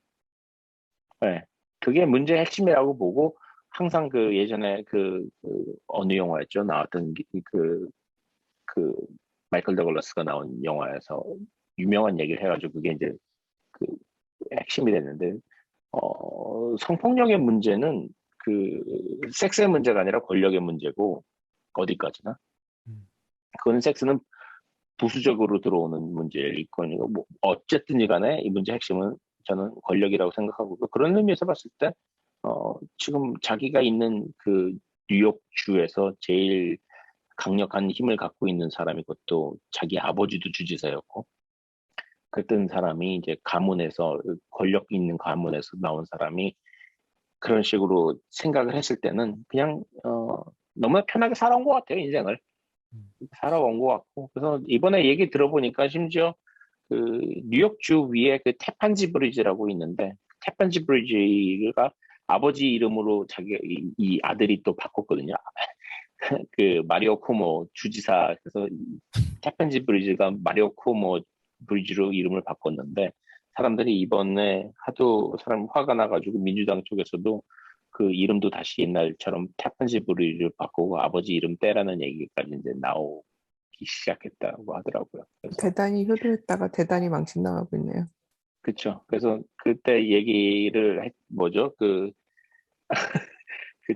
네, 그게 문제의 핵심이라고 보고 항상 예전에 어느 영화였죠? 나왔던 그 마이클 더글라스가 나온 영화에서 유명한 얘기를 해가지고 그게 이제 그 핵심이 됐는데, 성폭력의 문제는 섹스의 문제가 아니라 권력의 문제고, 어디까지나. 음. 그거는 섹스는 부수적으로 들어오는 문제일 거니까, 뭐, 어쨌든 간에 이 문제 핵심은 저는 권력이라고 생각하고, 그런 의미에서 봤을 때, 지금 자기가 있는 그 뉴욕주에서 제일 강력한 힘을 갖고 있는 사람이 그것도 자기 아버지도 주지사였고, 그랬던 사람이 이제 가문에서, 권력 있는 가문에서 나온 사람이 그런 식으로 생각을 했을 때는 그냥 너무 편하게 살아온 것 같아요. 인생을 음. 살아온 것 같고, 그래서 이번에 얘기 들어보니까 심지어 그 뉴욕주 위에 그 테판지 브리지라고 있는데 테판지 브리지가 아버지 이름으로 이 아들이 또 바꿨거든요. 그 마리오 쿠오모 주지사 그래서 테판지 브리지가 마리오 쿠오모 브리지로 이름을 바꿨는데 사람들이 이번에 하도 사람 화가 나가지고 민주당 쪽에서도 그 이름도 다시 옛날처럼 테판지 브리지로 바꾸고 아버지 이름 떼라는 얘기까지 이제 나오기 시작했다고 하더라고요. 그래서 대단히 효도했다가 대단히 망신당하고 있네요. 그렇죠. 그래서 그때 얘기를 뭐죠? 그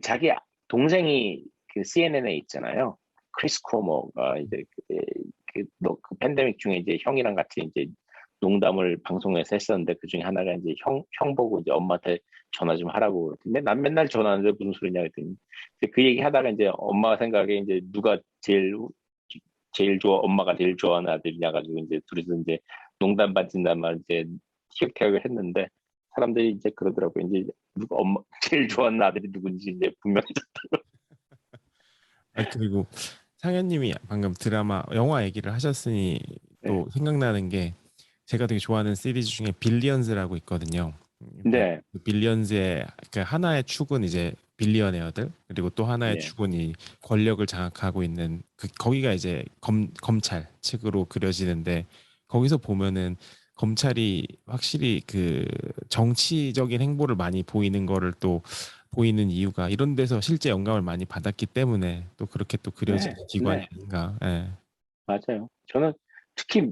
자기 동생이 그 CNN에 있잖아요. 크리스 코머가 이제 그 팬데믹 중에 이제 형이랑 같이 이제 농담을 방송에서 했었는데 그 중에 하나가 이제 형 보고 이제 엄마한테 전화 좀 하라고 그랬더니 난 맨날 전화하는데 무슨 소리냐 그랬더니 이제 그 얘기 하다가 이제 엄마 생각에 이제 누가 제일 좋아 엄마가 제일 좋아하는 아들이냐 가지고 이제 둘이서 이제 농담 반 진담만 이제 티격태격을 했는데 사람들이 이제 그러더라고요. 이제 누가 엄마 제일 좋아하는 아들이 누군지 이제 분명히 그리고 상현님이 방금 드라마, 영화 얘기를 하셨으니 또 생각나는 게 제가 되게 좋아하는 시리즈 중에 빌리언즈라고 있거든요. 네. 빌리언즈의 그 하나의 축은 이제 빌리언웨어들 그리고 또 하나의 축은 이 권력을 장악하고 있는 거기가 이제 검찰 측으로 그려지는데 거기서 보면은 검찰이 확실히 그 정치적인 행보를 많이 보이는 거를 또 보이는 이유가 이런 데서 실제 영감을 많이 받았기 때문에 또 그렇게 또 그려지는 기관이 아닌가. 맞아요. 저는 특히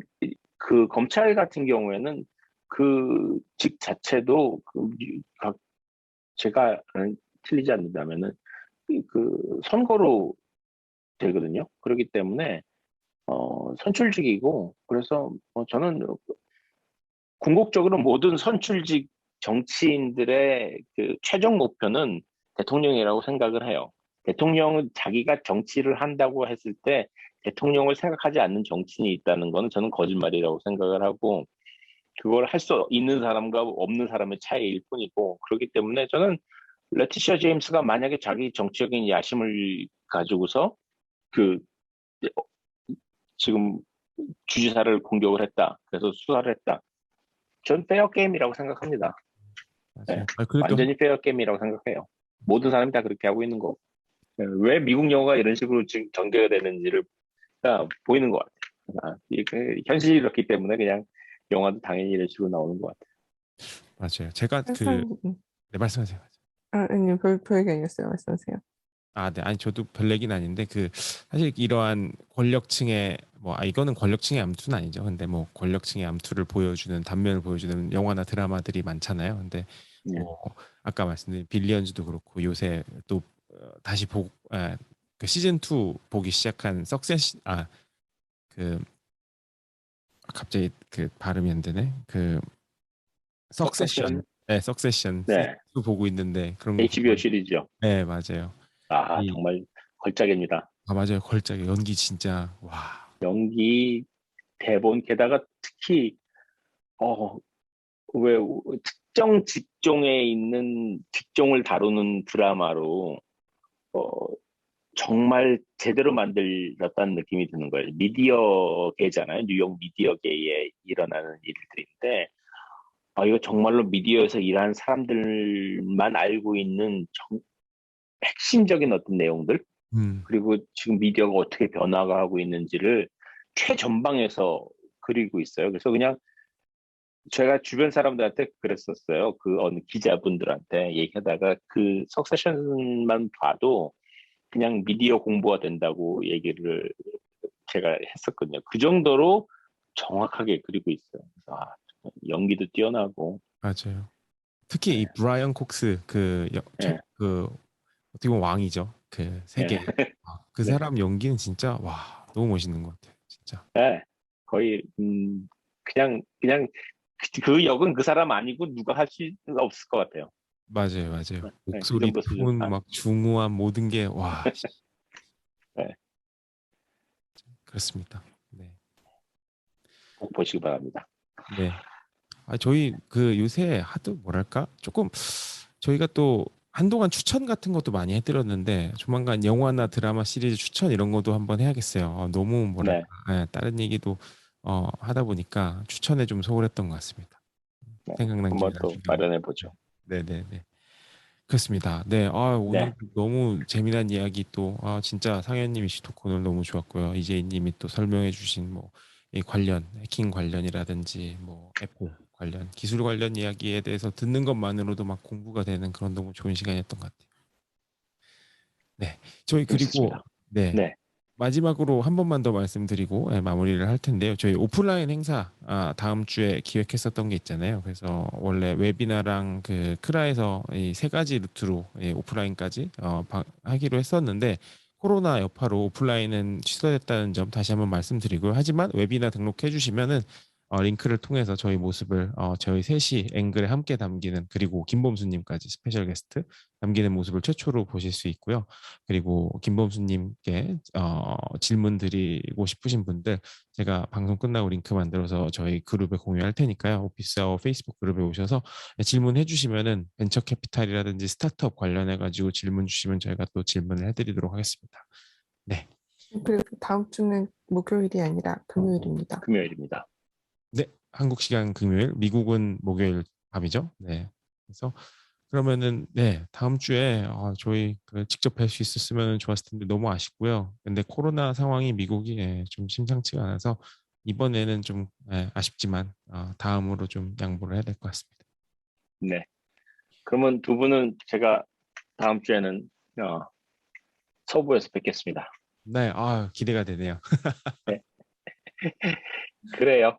그 검찰 같은 경우에는 그 직 자체도 제가 틀리지 않는다면은 그 선거로 되거든요. 그렇기 때문에 선출직이고 그래서 저는 궁극적으로 모든 선출직 정치인들의 그 최종 목표는 대통령이라고 생각을 해요. 대통령은 자기가 정치를 한다고 했을 때 대통령을 생각하지 않는 정치인이 있다는 것은 저는 거짓말이라고 생각을 하고 그걸 할 수 있는 사람과 없는 사람의 차이일 뿐이고 그렇기 때문에 저는 레티시아 제임스가 만약에 자기 정치적인 야심을 가지고서 그 지금 주지사를 공격을 했다. 그래서 수사를 했다. 전 페어 게임이라고 생각합니다. 네. 완전히 페어 게임이라고 생각해요. 모든 사람이 다 그렇게 하고 있는 거고. 왜 미국 영화가 이런 식으로 지금 전개가 되는지를 보이는 것 같아요. 이게 현실이 그렇기 때문에 그냥 영화도 당연히 이런 식으로 나오는 것 같아요. 맞아요. 제가 네, 말씀하세요. 아니요, 별 얘기 아니었어요. 말씀하세요. 네. 아니 저도 별 얘기는 아닌데 사실 이러한 권력층의 이거는 권력층의 암투는 아니죠. 근데 뭐 권력층의 암투를 보여주는 단면을 보여주는 영화나 드라마들이 많잖아요. 근데 아까 말씀드린 빌리언즈도 그렇고 요새 또 다시 그 시즌 2 보기 시작한 갑자기 그 발음이 안 되네. 그 석세션. 네, 석세션. 네. 보고 있는데 그런 거 HBO 시리즈요. 네, 맞아요. 정말 걸작입니다. 맞아요. 걸작이 연기 진짜 와. 연기, 대본 게다가 특히 왜 특정 직종에 있는 직종을 다루는 드라마로 정말 제대로 만들었다는 느낌이 드는 거예요. 미디어계잖아요. 뉴욕 미디어계에 일어나는 일들인데 이거 정말로 미디어에서 일하는 사람들만 알고 있는 핵심적인 어떤 내용들 그리고 지금 미디어가 어떻게 변화가 하고 있는지를 최전방에서 그리고 있어요. 그래서 그냥 제가 주변 사람들한테 그랬었어요. 그 어느 기자분들한테 얘기하다가 그 석세션만 봐도 그냥 미디어 공부가 된다고 얘기를 제가 했었거든요. 그 정도로 정확하게 그리고 있어요. 그래서 연기도 뛰어나고. 맞아요. 특히 이 브라이언 콕스 그 어떻게 보면 왕이죠. 그 세계. 그 사람 연기는 진짜 너무 멋있는 것 같아요. 진짜. 네, 거의 그냥 그 역은 그 사람 아니고 누가 할 수 없을 것 같아요. 맞아요. 목소리, 톤, 막 중후한 모든 게 네. 그렇습니다. 네. 꼭 보시기 바랍니다. 네. 저희 요새 하도 조금 저희가 또 한동안 추천 같은 것도 많이 해드렸는데 조만간 영화나 드라마 시리즈 추천 이런 것도 한번 해야겠어요. 너무 다른 얘기도 하다 보니까 추천에 좀 소홀했던 것 같습니다. 네, 생각난 김에 한번 또 나중에 마련해 보죠. 네네네. 그렇습니다. 네, 오늘 네, 너무 재미난 이야기 또, 진짜 상현님이 시토크 오늘 너무 좋았고요. 이재희님이 또 설명해주신 뭐, 이 관련, 해킹 관련이라든지, 뭐, 애플 관련, 기술 관련 이야기에 대해서 듣는 것만으로도 막 공부가 되는 그런 너무 좋은 시간이었던 것 같아요. 네, 저희 그리고, 재밌었습니다. 네, 네, 마지막으로 한 번만 더 말씀드리고 마무리를 할 텐데요. 저희 오프라인 행사 다음 주에 기획했었던 게 있잖아요. 그래서 원래 웨비나랑 그 크라에서 이 세 가지 루트로 오프라인까지 하기로 했었는데 코로나 여파로 오프라인은 취소됐다는 점 다시 한번 말씀드리고요. 하지만 웨비나 등록해 주시면은 링크를 통해서 저희 모습을 저희 셋이 앵글에 함께 담기는 그리고 김범수님까지 스페셜 게스트 담기는 모습을 최초로 보실 수 있고요. 그리고 김범수님께 질문 드리고 싶으신 분들 제가 방송 끝나고 링크 만들어서 저희 그룹에 공유할 테니까요. 오피스아워 페이스북 그룹에 오셔서 질문해 주시면은 벤처 캐피탈이라든지 스타트업 관련해 가지고 질문 주시면 저희가 또 질문을 해드리도록 하겠습니다. 네, 그리고 다음 주는 목요일이 아니라 금요일입니다. 금요일입니다. 네, 한국 시간 금요일, 미국은 목요일 밤이죠. 네, 그래서 그러면은 네 다음 주에 저희 직접 뵐 수 있었으면 좋았을 텐데 너무 아쉽고요. 근데 코로나 상황이 미국이 좀 심상치가 않아서 이번에는 좀 아쉽지만 다음으로 좀 양보를 해야 될 것 같습니다. 네, 그러면 두 분은 제가 다음 주에는 서부에서 뵙겠습니다. 네, 기대가 되네요. 네, 그래요.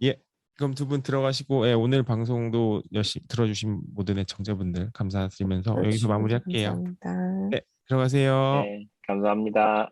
예, 그럼 두 분 들어가시고 오늘 방송도 열심히 들어주신 모든 애청자분들 감사드리면서 여기서 들어주셔서 마무리할게요. 감사합니다. 네, 들어가세요. 네, 감사합니다.